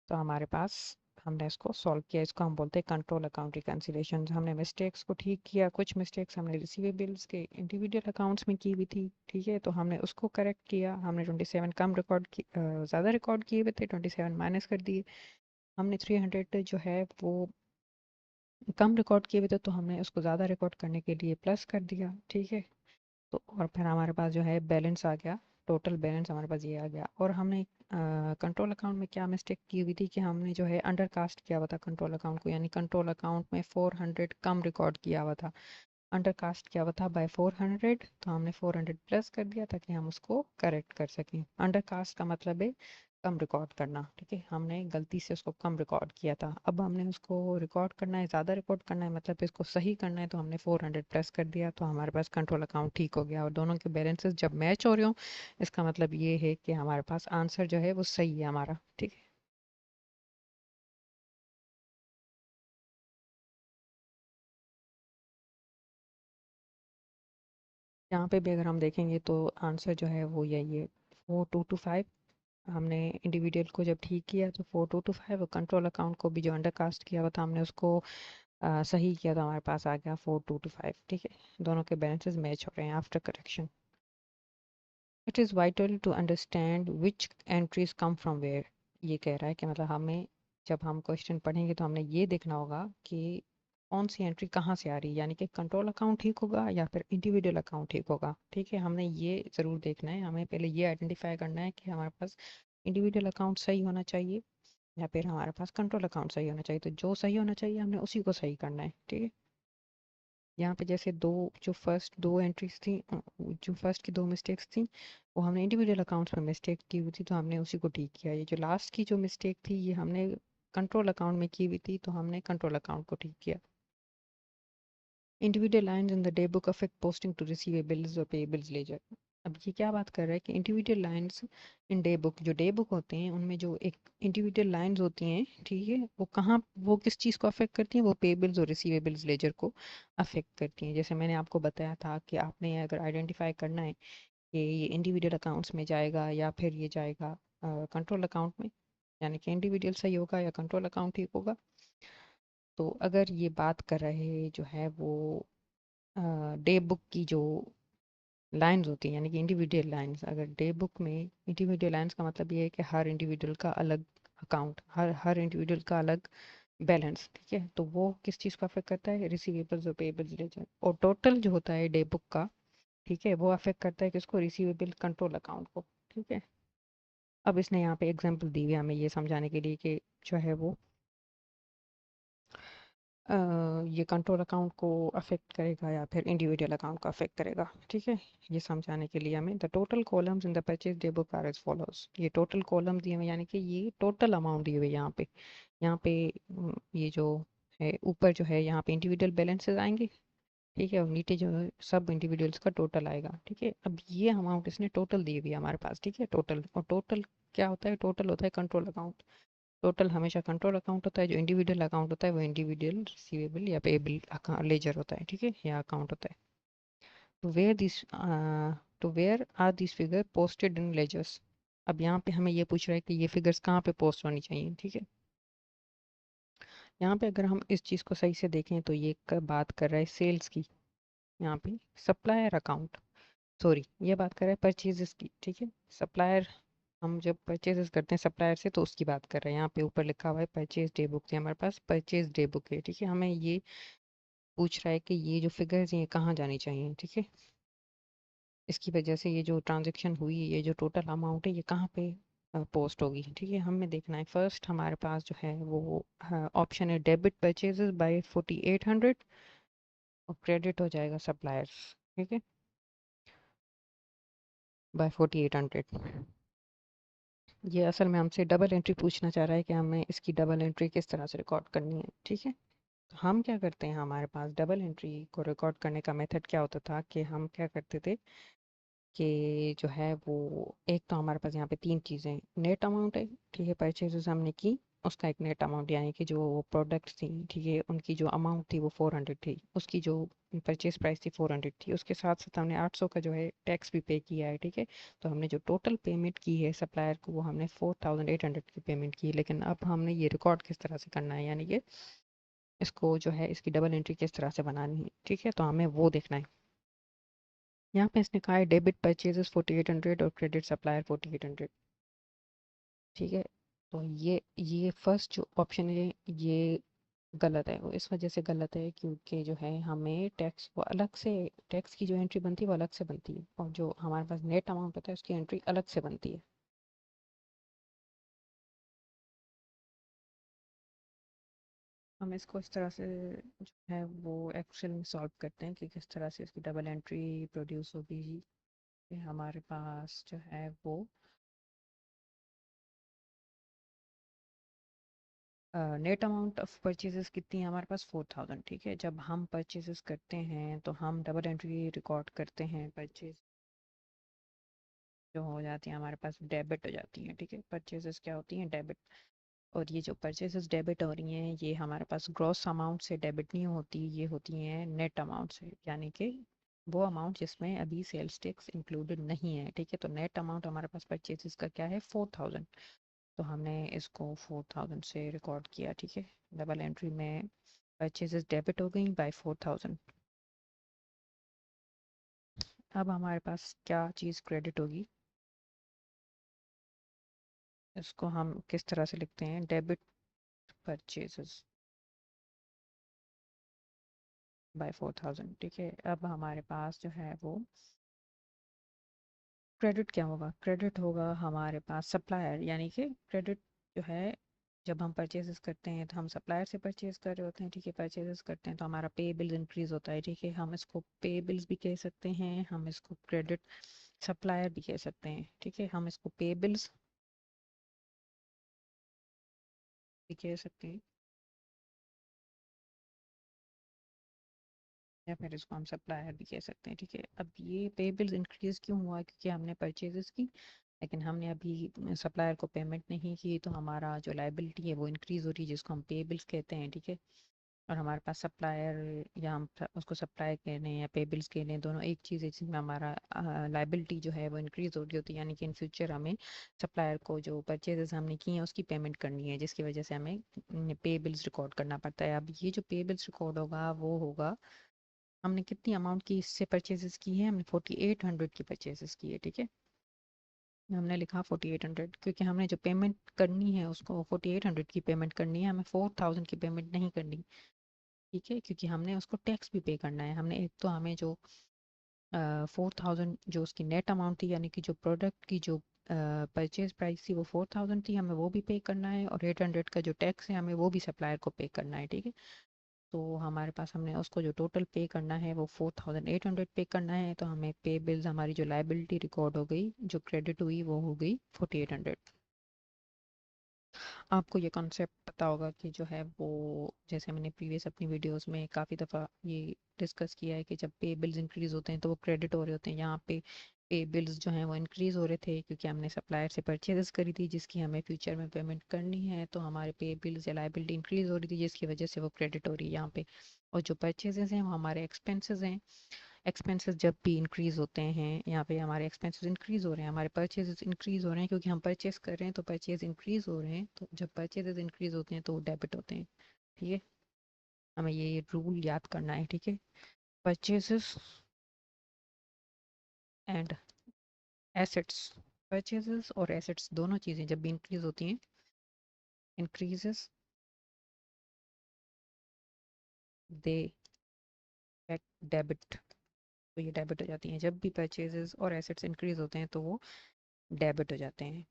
तो हमारे पास हमने इसको सॉल्व किया, इसको हम बोलते हैं कंट्रोल अकाउंट रिकन्सिलेशन। हमने मिस्टेक्स को ठीक किया, कुछ मिस्टेक्स हमने रिसीवेबल्स के इंडिविजुअल अकाउंट्स में की हुई थी, ठीक है, तो हमने उसको करेक्ट किया। हमने 27 कम रिकॉर्ड की, ज़्यादा रिकॉर्ड किए हुए थे, 27 माइनस कर दिए। हमने 300 जो है वो कम रिकॉर्ड किए हुए थे, तो हमने उसको ज़्यादा रिकॉर्ड करने के लिए प्लस कर दिया, ठीक है। तो और फिर हमारे पास जो है बैलेंस आ गया, टोटल बैलेंस हमारे पास ये आ गया। और हमने कंट्रोल अकाउंट में क्या मिस्टेक की हुई थी कि हमने जो है अंडर कास्ट किया हुआ था कंट्रोल अकाउंट को, यानी कंट्रोल अकाउंट में 400 कम रिकॉर्ड किया हुआ था, अंडर कास्ट किया हुआ था बाय 400, तो हमने 400 प्लस कर दिया ताकि हम उसको करेक्ट कर सकें। अंडर कास्ट का मतलब है कम रिकॉर्ड करना, ठीक है, हमने गलती से उसको कम रिकॉर्ड किया था, अब हमने उसको रिकॉर्ड करना है, ज़्यादा रिकॉर्ड करना है, मतलब इसको सही करना है, तो हमने 400 प्लस कर दिया, तो हमारे पास कंट्रोल अकाउंट ठीक हो गया। और दोनों के बैलेंसेस जब मैच हो रहे हो, इसका मतलब ये है कि हमारे पास आंसर जो है वो सही है हमारा, ठीक है। यहाँ पे भी अगर हम देखेंगे तो आंसर जो है वो यही है, 4225। हमने इंडिविजुअल को जब ठीक किया तो 4225, और कंट्रोल अकाउंट को भी जो अंडरकास्ट किया हुआ था हमने उसको सही किया, तो हमारे पास आ गया 4225, ठीक है। दोनों के बैलेंसेस मैच हो रहे हैं after correction. It is vital to understand which entries come from where. ये कह रहा है कि मतलब हमें जब हम क्वेश्चन पढ़ेंगे तो हमने ये देखना होगा कि कौन सी एंट्री कहाँ से आ रही है, यानी कि कंट्रोल अकाउंट ठीक होगा या फिर इंडिविजुअल अकाउंट ठीक होगा, ठीक है। हमने ये ज़रूर देखना है, हमें पहले ये आइडेंटिफाई करना है कि हमारे पास इंडिविजुअल अकाउंट सही होना चाहिए या फिर हमारे पास कंट्रोल अकाउंट सही होना चाहिए। तो जो सही होना चाहिए हमने उसी को सही करना है, ठीक है। यहाँ पे जैसे दो जो फर्स्ट दो एंट्रीज थी, जो फर्स्ट की दो मिस्टेक्स थी वो हमने इंडिविजुअल अकाउंट्स में मिस्टेक की हुई थी, तो हमने उसी को ठीक किया। ये जो लास्ट की जो मिस्टेक थी ये हमने कंट्रोल अकाउंट में की हुई थी, तो हमने कंट्रोल अकाउंट को ठीक किया। Individual lines in the day book affect posting to receivables और पेबल्स लेजर। अब ये क्या बात कर रहा है कि individual lines in day book, जो डे बुक होते हैं उनमें जो एक इंडिविजुअल लाइंस होती हैं, ठीक है, वो कहाँ, वो किस चीज़ को अफेक्ट करती हैं, वो पेबल्स और रिसीवेबल्स लेजर को अफेक्ट करती हैं। जैसे मैंने आपको बताया था कि आपने अगर आइडेंटिफाई करना है कि ये इंडिविजुअल अकाउंट्स में जाएगा या फिर ये जाएगा कंट्रोल अकाउंट में, यानी कि इंडिविजुअल सही होगा या कंट्रोल अकाउंट ठीक होगा। तो अगर ये बात कर रहे जो है वो डे बुक की जो लाइंस होती हैं, यानी कि इंडिविजुअल लाइंस, अगर डे बुक में इंडिविजुअल लाइंस का मतलब ये है कि हर इंडिविजुअल का अलग अकाउंट, हर हर इंडिविजुअल का अलग बैलेंस, ठीक है, तो वो किस चीज़ को अफेक्ट करता है, रिसीवेबल्स और पेबल्स लेजर। और टोटल जो होता है डे बुक का, ठीक है, वो अफेक्ट करता है किसको, रिसीवेबल कंट्रोल अकाउंट को, ठीक है। अब इसने यहाँ पे एग्जांपल दी हुई है हमें ये समझाने के लिए कि जो है वो अ, ये कंट्रोल अकाउंट को अफेक्ट करेगा या फिर इंडिविजुअल अकाउंट को अफेक्ट करेगा, ठीक है। ये समझाने के लिए हमें the total columns in the purchase day book are as follows. ये टोटल कॉलम दिए हुए, यानी कि ये टोटल अमाउंट दिए हुए यहाँ पे, यहाँ पे ये जो है ऊपर जो है यहाँ पे इंडिविजुअल बैलेंसेस आएंगे, ठीक है, और नीचे जो है सब इंडिविजुअल्स का टोटल आएगा, ठीक है। अब ये अमाउंट इसने टोटल दी हुई है हमारे पास, ठीक है, टोटल। और टोटल क्या होता है, टोटल होता है कंट्रोल अकाउंट। टोटल हमेशा कंट्रोल अकाउंट होता है, जो इंडिविजुअल अकाउंट होता है वो इंडिविजुअल रिसीवेबल या पेएबल लेजर होता है, ठीक है, या अकाउंट होता है। To where this to where are this figure posted in ledgers. अब यहाँ पे हमें ये पूछ रहा है कि ये फिगर्स कहाँ पे पोस्ट होनी चाहिए, ठीक है। यहाँ पे अगर हम इस चीज़ को सही से देखें तो ये बात कर रहा है सेल्स की, यहाँ पे सप्लायर अकाउंट, सॉरी ये बात कर रहा है परचेजेस की, ठीक है। सप्लायर, हम जब परचेजेस करते हैं सप्लायर से तो उसकी बात कर रहे हैं। यहाँ पे ऊपर लिखा हुआ है परचेज डे बुक है, हमारे पास परचेज डे बुक है, ठीक है। हमें ये पूछ रहा है कि ये जो फिगर्स हैं ये कहाँ जानी चाहिए, ठीक है। इसकी वजह से ये जो ट्रांजेक्शन हुई है, ये जो टोटल अमाउंट है ये कहाँ पे पोस्ट होगी, ठीक है। हमें देखना है फर्स्ट हमारे पास जो है वो ऑप्शन है डेबिट परचेजेस बाय 4800 और क्रेडिट हो जाएगा सप्लायर्स, ठीक है, बाय 4800। ये असल में हमसे डबल एंट्री पूछना चाह रहा है कि हमें इसकी डबल एंट्री किस तरह से रिकॉर्ड करनी है, ठीक है। तो हम क्या करते हैं, हमारे पास डबल एंट्री को रिकॉर्ड करने का मेथड क्या होता था कि हम क्या करते थे कि जो है वो, एक तो हमारे पास यहाँ पे तीन चीज़ें, नेट अमाउंट है, ठीक है, परचेजेस हमने की, उसका एक नेट अमाउंट यानी कि जो प्रोडक्ट्स थी, ठीक है, उनकी जो अमाउंट थी वो 400 थी, उसकी जो परचेज प्राइस थी 400 थी, उसके साथ साथ हमने 800 का जो है टैक्स भी पे किया है, ठीक है। तो हमने जो टोटल पेमेंट की है सप्लायर को वो हमने 4800 की पेमेंट की है। लेकिन अब हमने ये रिकॉर्ड किस तरह से करना है, यानी कि इसको जो है इसकी डबल एंट्री किस तरह से बनानी है, ठीक है, तो हमें वो देखना है। यहाँ पे इसने कहा है डेबिट परचेजेस 4800 और क्रेडिट सप्लायर 4800, ठीक है। तो ये फर्स्ट जो ऑप्शन है ये गलत है। वो इस वजह से गलत है क्योंकि जो है हमें टैक्स वो अलग से, टैक्स की जो एंट्री बनती है वो अलग से बनती है, और जो हमारे पास नेट अमाउंट होता है उसकी एंट्री अलग से बनती है। हम इसको इस तरह से जो है वो एक्सेल में सॉल्व करते हैं कि किस तरह से इसकी डबल एंट्री प्रोड्यूस होगी। ये हमारे पास जो है वो नेट अमाउंट ऑफ परचेजेस कितनी है हमारे पास, 4000, ठीक है। जब हम परचेजेस करते हैं तो हम डबल एंट्री रिकॉर्ड करते हैं, परचेज जो हो जाती है हमारे पास डेबिट हो जाती हैं, ठीक है। परचेजेस क्या होती हैं, डेबिट। और ये जो परचेजेस डेबिट हो रही हैं ये हमारे पास ग्रॉस अमाउंट से डेबिट नहीं होती, ये होती हैं नेट अमाउंट से, यानी कि वो अमाउंट जिसमें अभी सेल्स टैक्स इंक्लूडेड नहीं है, ठीक है। तो नेट अमाउंट हमारे पास परचेजेस का क्या है, 4000। तो हमने इसको 4000 से रिकॉर्ड किया, ठीक है। डबल एंट्री में परचेजेस डेबिट हो गई बाय 4000। अब हमारे पास क्या चीज़ क्रेडिट होगी, इसको हम किस तरह से लिखते हैं, डेबिट परचेजेस बाय 4000, ठीक है। अब हमारे पास जो है वो क्रेडिट क्या होगा, क्रेडिट होगा हमारे पास सप्लायर, यानी कि क्रेडिट जो है जब हम परचेजेस करते हैं तो हम सप्लायर से परचेज कर रहे होते हैं, ठीक है। परचेजेस करते हैं तो हमारा पे बिल्स इंक्रीज होता है, ठीक है। हम इसको पे बिल्स भी कह सकते हैं, हम इसको क्रेडिट सप्लायर भी कह सकते हैं, ठीक है। हम इसको पे बिल्स भी कह सकते हैं या फिर इसको हम सप्लायर भी कह सकते हैं, ठीक है। अब ये पे बिल्स इंक्रीज क्यों हुआ, क्योंकि हमने परचेजेस की लेकिन हमने अभी सप्लायर को पेमेंट नहीं की, तो हमारा जो लाइबिलिटी है वो इंक्रीज हो रही है जिसको हम पे बिल्स कहते हैं, ठीक है। और हमारे पास सप्लायर, या हम उसको सप्लाई कह लें या पे बिल्स कह लें, दोनों एक चीज़ है जिसमें हमारा लाइबिलिटी जो है वो इंक्रीज हो रही होती है, यानी कि इन फ्यूचर हमें सप्लायर को जो परचेजेस हमने की हैं उसकी पेमेंट करनी है, जिसकी वजह से हमें पे बिल्स रिकॉर्ड करना पड़ता है। अब ये जो पे बिल्स रिकॉर्ड होगा वो होगा हमने कितनी अमाउंट की इससे परचेजेस की है, हमने 4800 की परचेजेस की है, ठीक है। हमने लिखा 4800 क्योंकि हमने जो पेमेंट करनी है उसको 4800 की पेमेंट करनी है, हमें 4000 की पेमेंट नहीं करनी, ठीक है। क्योंकि हमने उसको टैक्स भी पे करना है, हमने एक तो हमें जो 4000 जो उसकी नेट अमाउंट थी, यानी कि जो प्रोडक्ट की जो परचेज प्राइस थी वो 4000 थी, हमें वो भी पे करना है, और 800 का जो टैक्स है हमें वो भी सप्लायर को पे करना है, ठीक है। तो हमारे पास हमने उसको जो टोटल पे करना है वो 4800 पे करना है, तो हमें पे बिल्स हमारी जो लाइबिलिटी रिकॉर्ड हो गई, जो क्रेडिट हुई वो हो गई 4800। आपको ये कॉन्सेप्ट पता होगा कि जो है वो, जैसे मैंने प्रीवियस अपनी वीडियोस में काफ़ी दफ़ा ये डिस्कस किया है कि जब पे बिल्स इंक्रीज होते हैं तो वो क्रेडिट हो रहे होते हैं। यहाँ पे बिल्स जो हैं वो इंक्रीज हो रहे थे क्योंकि हमने सप्लायर से परचेजेस करी थी जिसकी हमें फ्यूचर में पेमेंट करनी है, तो हमारे पे बिल्स या लाइबिलिटी इंक्रीज हो रही थी जिसकी वजह से वो क्रेडिट हो रही है यहाँ पे। और जो परचेजेस हैं वो हमारे एक्सपेंसेस हैं, एक्सपेंसेस जब भी इंक्रीज होते हैं यहाँ पे हमारे एक्सपेंसेस इंक्रीज हो रहे हैं, हमारे परचेजेस इंक्रीज हो रहे हैं क्योंकि हम परचेज कर रहे हैं तो परचेज इंक्रीज हो रहे हैं, तो जब परचेजेस इंक्रीज होते हैं तो वो डेबिट होते हैं, ठीक है। हमें ये रूल याद करना है, ठीक है। परचेजेस एंड एसेट्स, परचेजेस और एसेट्स दोनों चीज़ें जब भी इंक्रीज होती हैं, इंक्रीजेस दे डेबिट, तो ये डेबिट हो जाती हैं। जब भी परचेजेस और एसेट्स इंक्रीज होते हैं तो वो डेबिट हो जाते हैं।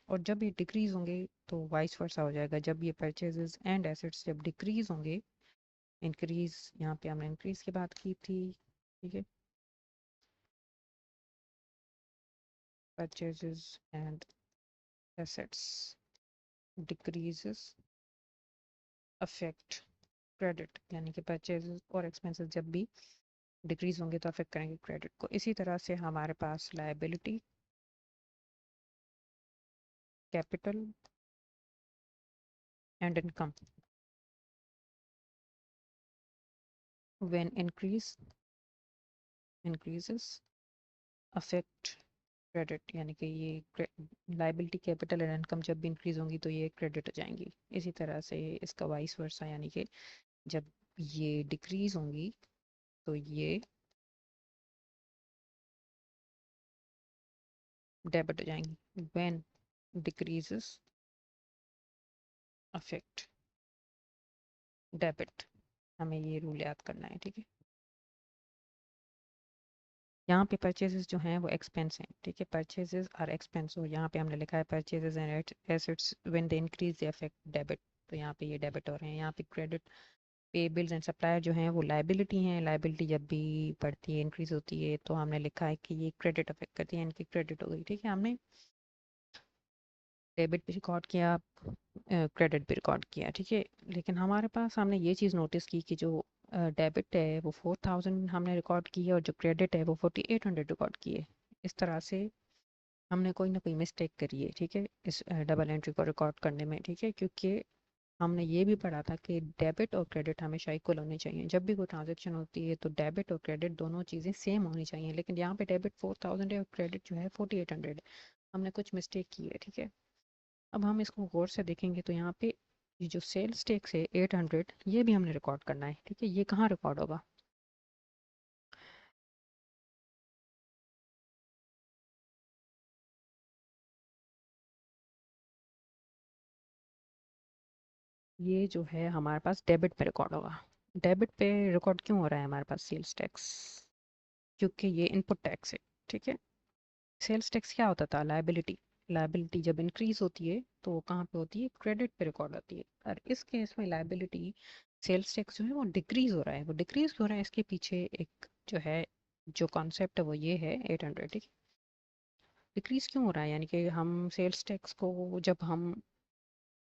और जब ये डिक्रीज होंगे तो वाइस वर्सा हो जाएगा, जब ये परचेजेस एंड एसेट्स जब डिक्रीज होंगे, इंक्रीज यहाँ पे हमने इंक्रीज की बात की थी, ठीक है। Purchases and assets decreases affect credit, यानी कि परचेजेस और एक्सपेंसेस जब भी डिक्रीज होंगे तो अफेक्ट करेंगे क्रेडिट को। इसी तरह से हमारे पास liability, capital and income when increases affect credit, यानी कि ये लायबिलिटी, कैपिटल एंड इनकम जब भी इंक्रीज होंगी तो ये क्रेडिट हो जाएंगी। इसी तरह से इसका वाइस वर्सा, यानी कि जब ये डिक्रीज होंगी तो ये डेबिट हो जाएंगी। व्हेन डिक्रीजेस अफेक्ट डेबिट, हमें ये रूल याद करना है, ठीक है। यहाँ पे परचेजेस जो हैं वो एक्सपेंस हैं, ठीक है। परचेजेस आर एक्सपेंस, और यहाँ पे हमने लिखा है purchases and assets when they increase they affect debit, तो यहाँ पे ये डेबिट हो रहे हैं। यहाँ पे क्रेडिट, पे बिल्स एंड सप्लायर जो हैं वो लायबिलिटी हैं। लायबिलिटी जब भी बढ़ती है, इंक्रीज होती है, तो हमने लिखा है कि ये क्रेडिट अफेक्ट करती है, इनकी क्रेडिट हो गई, ठीक है। हमने डेबिट भी रिकॉर्ड किया, क्रेडिट भी रिकॉर्ड किया, ठीक है। लेकिन हमारे पास, हमने ये चीज़ नोटिस की कि जो डेबिट है वो 4000 हमने रिकॉर्ड की है और जो क्रेडिट है वो 4800 रिकॉर्ड की है। इस तरह से हमने कोई ना कोई मिस्टेक करी है, ठीक है, इस डबल एंट्री को रिकॉर्ड करने में, ठीक है। क्योंकि हमने ये भी पढ़ा था कि डेबिट और क्रेडिट हमेशा इक्वल होने चाहिए। जब भी कोई ट्रांजैक्शन होती है तो डेबिट और क्रेडिट दोनों चीज़ें सेम होनी चाहिए, लेकिन यहाँ पे डेबिट 4000 है और क्रेडिट जो है 4800 है। हमने कुछ मिस्टेक की है, ठीक है। अब हम इसको गौर से देखेंगे तो यहाँ पे ये जो सेल्स टैक्स है 800, ये भी हमने रिकॉर्ड करना है, ठीक है। ये कहाँ रिकॉर्ड होगा? ये जो है हमारे पास डेबिट पे रिकॉर्ड होगा। डेबिट पे रिकॉर्ड क्यों हो रहा है हमारे पास सेल्स टैक्स? क्योंकि ये इनपुट टैक्स है, ठीक है। सेल्स टैक्स क्या होता था? लायबिलिटी। लायबिलिटी जब इंक्रीज होती है तो वो कहाँ पे होती है? क्रेडिट पे रिकॉर्ड होती है। और इस केस में लायबिलिटी, सेल्स टैक्स जो है वो डिक्रीज हो रहा है। वो डिक्रीज क्यों हो रहा है? इसके पीछे एक जो है, जो कॉन्सेप्ट है वो ये है 800, ठीक है। डिक्रीज क्यों हो रहा है? यानी कि हम सेल्स टैक्स को जब हम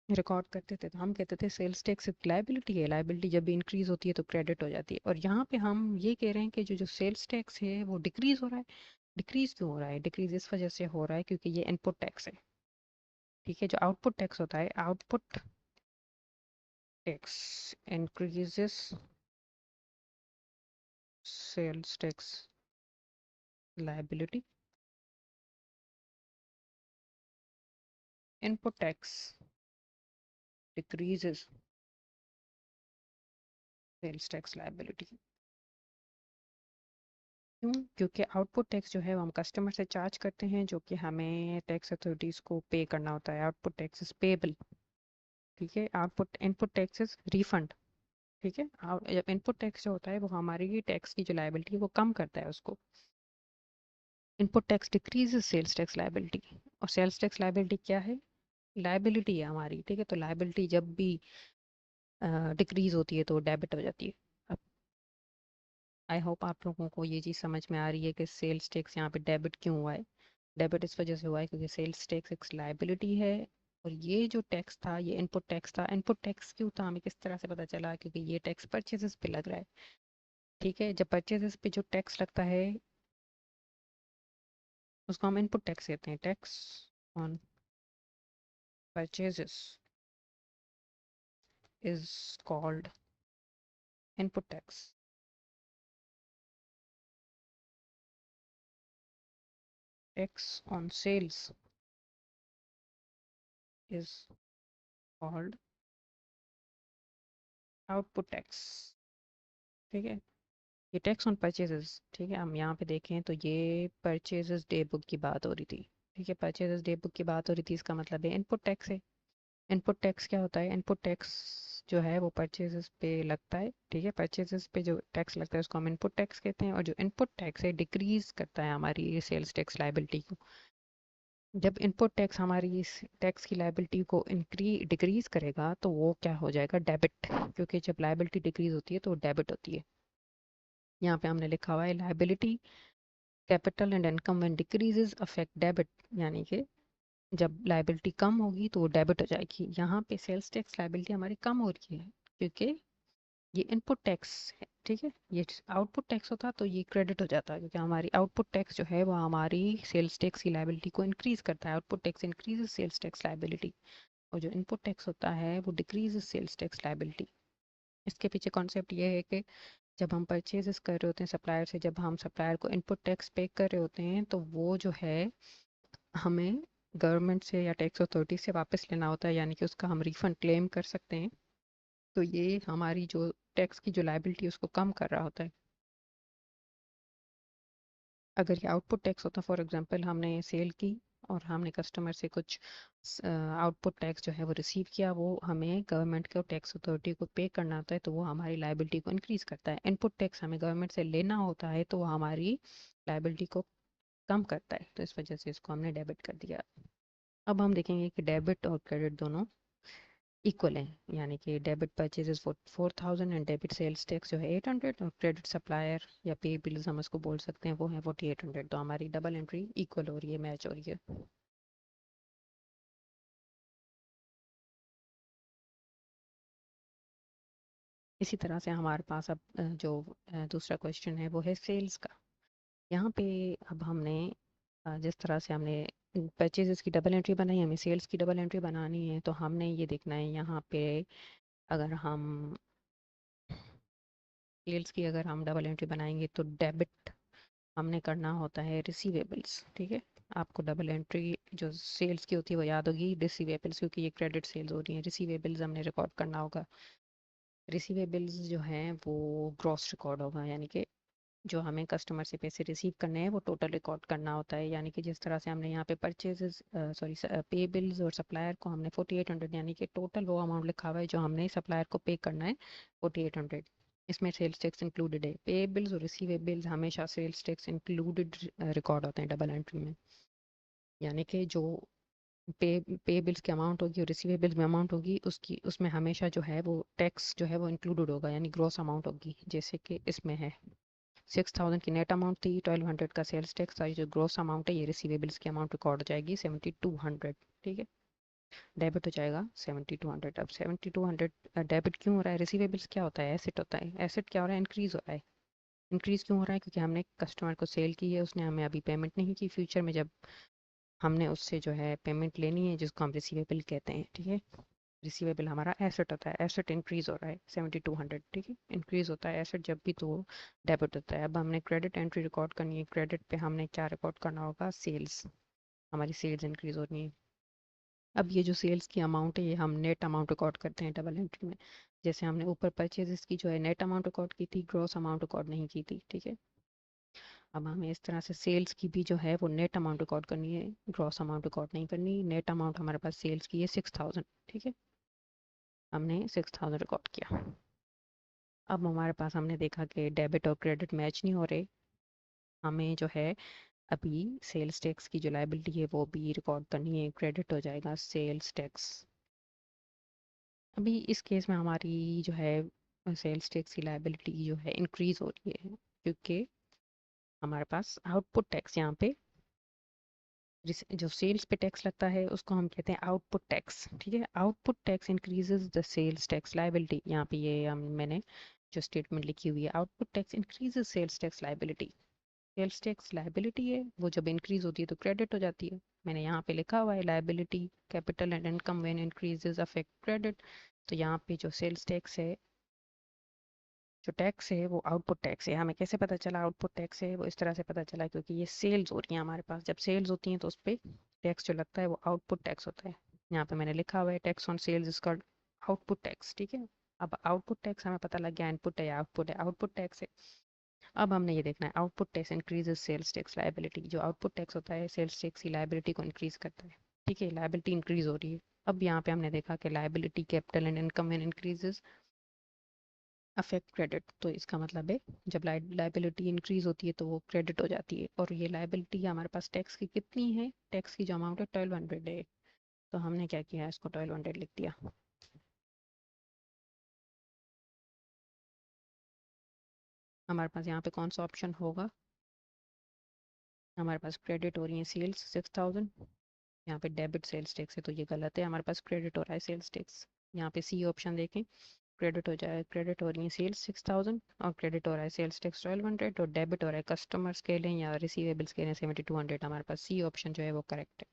रिकॉर्ड करते थे तो हम कहते थे सेल्स टैक्स एक लायबिलिटी है, लायबिलिटी जब भी इंक्रीज होती है तो क्रेडिट हो जाती है। और यहाँ पे हम ये कह रहे हैं कि जो जो सेल्स टैक्स है वो डिक्रीज हो रहा है। डिक्रीज क्यों हो रहा है? डिक्रीज इस वजह से हो रहा है क्योंकि ये इनपुट टैक्स है, ठीक है। जो आउटपुट टैक्स होता है, output tax increases sales tax liability, input tax decreases sales tax liability. क्यों? क्योंकि आउटपुट टैक्स जो है वो हम कस्टमर से चार्ज करते हैं, जो कि हमें टैक्स अथॉरिटीज़ को पे करना होता है। आउटपुट टैक्स इज पेबल, ठीक है। Output, input tax is refund, ठीक है। जब इनपुट टैक्स जो होता है वो हमारी टैक्स की जो लायबिलिटी है वो कम करता है उसको। Input tax decrease sales tax liability, और सेल्स टैक्स लायबिलिटी क्या है? लायबिलिटी है हमारी, ठीक है। तो लायबिलिटी जब भी डिक्रीज होती है तो डेबिट हो जाती है। अब आई होप आप लोगों को ये चीज़ समझ में आ रही है कि सेल्स टैक्स यहाँ पे डेबिट क्यों हुआ है। डेबिट इस वजह से हुआ है क्योंकि सेल्स टैक्स एक लायबिलिटी है, और ये जो टैक्स था ये इनपुट टैक्स था। इनपुट टैक्स क्यों था, हमें किस तरह से पता चला? क्योंकि ये टैक्स परचेजेस पे लग रहा है, ठीक है। जब परचेजेस पे जो टैक्स लगता है उसको हम इनपुट टैक्स कहते हैं। Tax on purchases is called input tax. Tax on sales is called output tax, ठीक है। ये टैक्स ऑन परचेजेस, ठीक है। हम यहाँ पे देखें तो ये परचेजेस डे बुक की बात हो रही थी, ठीक है। परचेजेस डे बुक की बात हो रही थी, इसका मतलब है इनपुट टैक्स है। इनपुट टैक्स क्या होता है? इनपुट टैक्स जो है वो परचेजेस पे लगता है, ठीक है। परचेजेस पे जो टैक्स लगता है उसको हम इनपुट टैक्स कहते हैं, और जो इनपुट टैक्स है डिक्रीज करता है हमारी सेल्स टैक्स लायबिलिटी को। जब इनपुट टैक्स हमारी टैक्स की लायबिलिटी को डिक्रीज करेगा तो वो क्या हो जाएगा? डेबिट, क्योंकि जब लायबिलिटी डिक्रीज होती है तो डेबिट होती है। यहाँ पे हमने लिखा हुआ है liability, capital and income when decreases affect debit, यानी कि जब लायबिलिटी कम होगी तो वो डेबिट हो जाएगी। यहाँ पे सेल्स टैक्स लायबिलिटी हमारी कम हो रही है क्योंकि ये इनपुट टैक्स है, ठीक है। ये आउटपुट टैक्स होता तो ये क्रेडिट हो जाता, क्योंकि हमारी आउटपुट टैक्स जो है वो हमारी सेल्स टैक्स की लायबिलिटी को इंक्रीज करता है। Output tax increase sales tax liability, और जो इनपुट टैक्स होता है वो डिक्रीज सेल्स टैक्स लायबिलिटी। इसके पीछे कॉन्सेप्ट ये है कि जब हम परचेजेस कर रहे होते हैं सप्लायर से, जब हम सप्लायर को इनपुट टैक्स पे कर रहे होते हैं, तो वो जो है हमें गवर्नमेंट से या टैक्स अथॉरिटी से वापस लेना होता है, यानी कि उसका हम रिफंड क्लेम कर सकते हैं। तो ये हमारी जो टैक्स की जो लायबिलिटी उसको कम कर रहा होता है। अगर ये आउटपुट टैक्स होता, फॉर एग्जांपल हमने सेल की और हमने कस्टमर से कुछ आउटपुट टैक्स जो है वो रिसीव किया, वो हमें गवर्नमेंट को टैक्स अथॉरिटी को पे करना होता है, तो वो हमारी लायबिलिटी को इंक्रीज करता है। इनपुट टैक्स हमें गवर्नमेंट से लेना होता है, तो वो हमारी लायबिलिटी को कम करता है, तो इस वजह से इसको हमने डेबिट कर दिया। अब हम देखेंगे कि डेबिट और क्रेडिट दोनों इक्वल हैं, यानी कि debit purchases for 4000 and debit sales tax जो है 800, और क्रेडिट सप्लायर या पे बिल्स हम इसको बोल सकते हैं वो है 4800। तो हमारी डबल एंट्री इक्वल हो रही है, मैच हो रही है। इसी तरह से हमारे पास अब जो दूसरा क्वेश्चन है वो है सेल्स का। यहाँ पे अब हमने जिस तरह से हमने परचेजेस की डबल एंट्री बनाई, हमें सेल्स की डबल एंट्री बनानी है, तो हमने ये देखना है यहाँ पे अगर हम सेल्स की अगर हम डबल एंट्री बनाएंगे तो डेबिट हमने करना होता है रिसीवेबल्स, ठीक है। आपको डबल एंट्री जो सेल्स की होती है वो याद होगी, रिसीवेबल्स, क्योंकि ये क्रेडिट सेल्स हो रही है। रिसीवेबल्स हमने रिकॉर्ड करना होगा। रिसीवेबल्स जो हैं वो ग्रॉस रिकॉर्ड होगा, यानी कि जो हमें कस्टमर से पैसे रिसीव करने हैं वो टोटल रिकॉर्ड करना होता है। यानी कि जिस तरह से हमने यहाँ पे परचेजेस सॉरी पे बिल्स और सप्लायर को हमने 4800, यानी कि टोटल वो अमाउंट लिखा हुआ है जो हमने सप्लायर को पे करना है 4800। इसमें सेल्स टैक्स इंक्लूडेड है। पे बिल्स और रिसीवेबल्स हमेशा सेल्स टैक्स इंक्लूडेड रिकॉर्ड होते हैं डबल एंट्री में, यानी कि जो पे पे बिल्स की अमाउंट होगी और रिसीवेबल्स में अमाउंट होगी, उसकी उसमें हमेशा जो है वो टैक्स जो है वो इंक्लूडेड होगा, यानी ग्रॉस अमाउंट होगी। जैसे कि इसमें है 6000 की नेट अमाउंट थी, 1200 का सेल्स टैक्स था, ये जो ग्रॉस अमाउंट है ये रिसीवेबल्स की अमाउंट रिकॉर्ड हो जाएगी 7200, ठीक है। डेबिट हो जाएगा 7200। अब 7200 डेबिट क्यों हो रहा है? रिसीवेबल्स क्या होता है? एसेट होता है। एसेट क्या हो रहा है? इंक्रीज हो रहा है। इंक्रीज क्यों हो रहा है? क्योंकि हमने कस्टमर को सेल की है, उसने हमें अभी पेमेंट नहीं की, फ्यूचर में जब हमने उससे जो है पेमेंट लेनी है, जिसको हम रिसीवेबल कहते हैं, ठीक है। रिसीवेबल हमारा एसेट होता है। एसेट इंक्रीज हो रहा है 7200, ठीक है। इंक्रीज होता है एसेट जब भी, तो डेबिट होता है। अब हमने क्रेडिट एंट्री रिकॉर्ड करनी है। क्रेडिट पे हमने क्या रिकॉर्ड करना होगा? सेल्स। हमारी सेल्स इंक्रीज हो रही है। अब ये जो सेल्स की अमाउंट है ये हम नेट अमाउंट रिकॉर्ड करते हैं डबल एंट्री में। जैसे हमने ऊपर परचेजेस की जो है नेट अमाउंट रिकॉर्ड की थी, ग्रॉस अमाउंट रिकॉर्ड नहीं की थी, ठीक है। अब हमें इस तरह से सेल्स की भी जो है वो नेट अमाउंट रिकॉर्ड करनी है, ग्रॉस अमाउंट रिकॉर्ड नहीं करनी। नेट अमाउंट हमारे पास सेल्स की है 6000, ठीक है। हमने 6000 रिकॉर्ड किया। अब हमारे पास हमने देखा कि डेबिट और क्रेडिट मैच नहीं हो रहे। हमें जो है अभी सेल्स टैक्स की जो लायबिलिटी है वो भी रिकॉर्ड करनी है। क्रेडिट हो जाएगा सेल्स टैक्स। अभी इस केस में हमारी जो है सेल्स टैक्स की लायबिलिटी जो है इंक्रीज हो रही है, क्योंकि हमारे पास आउटपुट टैक्स यहाँ पे जो सेल्स पे टैक्स लगता है उसको हम कहते हैं आउटपुट टैक्स, ठीक है। Output tax increases the sales tax liability. यहाँ पे ये मैंने जो स्टेटमेंट लिखी हुई है, output tax increases sales tax liability. Sales tax liability है वो जब इंक्रीज होती है तो क्रेडिट हो जाती है। मैंने यहाँ पे लिखा हुआ है liability capital and income when increases affect credit. तो यहाँ पे जो सेल्स टैक्स है, जो टैक्स है वो आउटपुट टैक्स है। हमें कैसे पता चला आउटपुट टैक्स है? वो इस तरह से पता चला क्योंकि ये सेल्स हो रही है हमारे पास। जब सेल्स होती हैं तो उस पर टैक्स जो लगता है वो आउटपुट टैक्स होता है। यहाँ पे मैंने लिखा हुआ है tax on sales is called output tax, ठीक है। अब आउटपुट टैक्स हमें पता लग गया, इनपुट है या आउटपुट है, आउटपुट टैक्स है। अब हमने ये देखना है output tax increases sales tax liability. जो आउटपुट टैक्स होता है सेल्स टैक्स की लायबिलिटी को इंक्रीज करता है, ठीक है। लायबिलिटी इंक्रीज हो रही है। अब यहाँ पे हमने देखा कि liability capital and income and increases affect credit. तो इसका मतलब है जब लाइबिलिटी इंक्रीज होती है तो वो क्रेडिट हो जाती है। और ये लाइबिलिटी हमारे पास टैक्स की कितनी है? टैक्स की जो अमाउंट है 1200 है। तो हमने क्या किया, इसको 1200 लिख दिया। हमारे पास यहाँ पे कौन सा ऑप्शन होगा? हमारे पास क्रेडिट हो रही है सेल्स 6000, यहाँ पे डेबिट सेल्स टैक्स है तो ये गलत है। हमारे पास क्रेडिट हो रहा है सेल्स टैक्स। यहाँ पे सी ऑप्शन देखें, क्रेडिट हो जाए, क्रेडिट हो रही है सेल्स 6000 और क्रेडिट हो रहा है सेल्स टैक्स 1200 और डेबिट हो रहा है कस्टमर्स के लिए या रिसीवेबल्स के लिए 7200। हमारे पास सी ऑप्शन जो है वो करेक्ट है।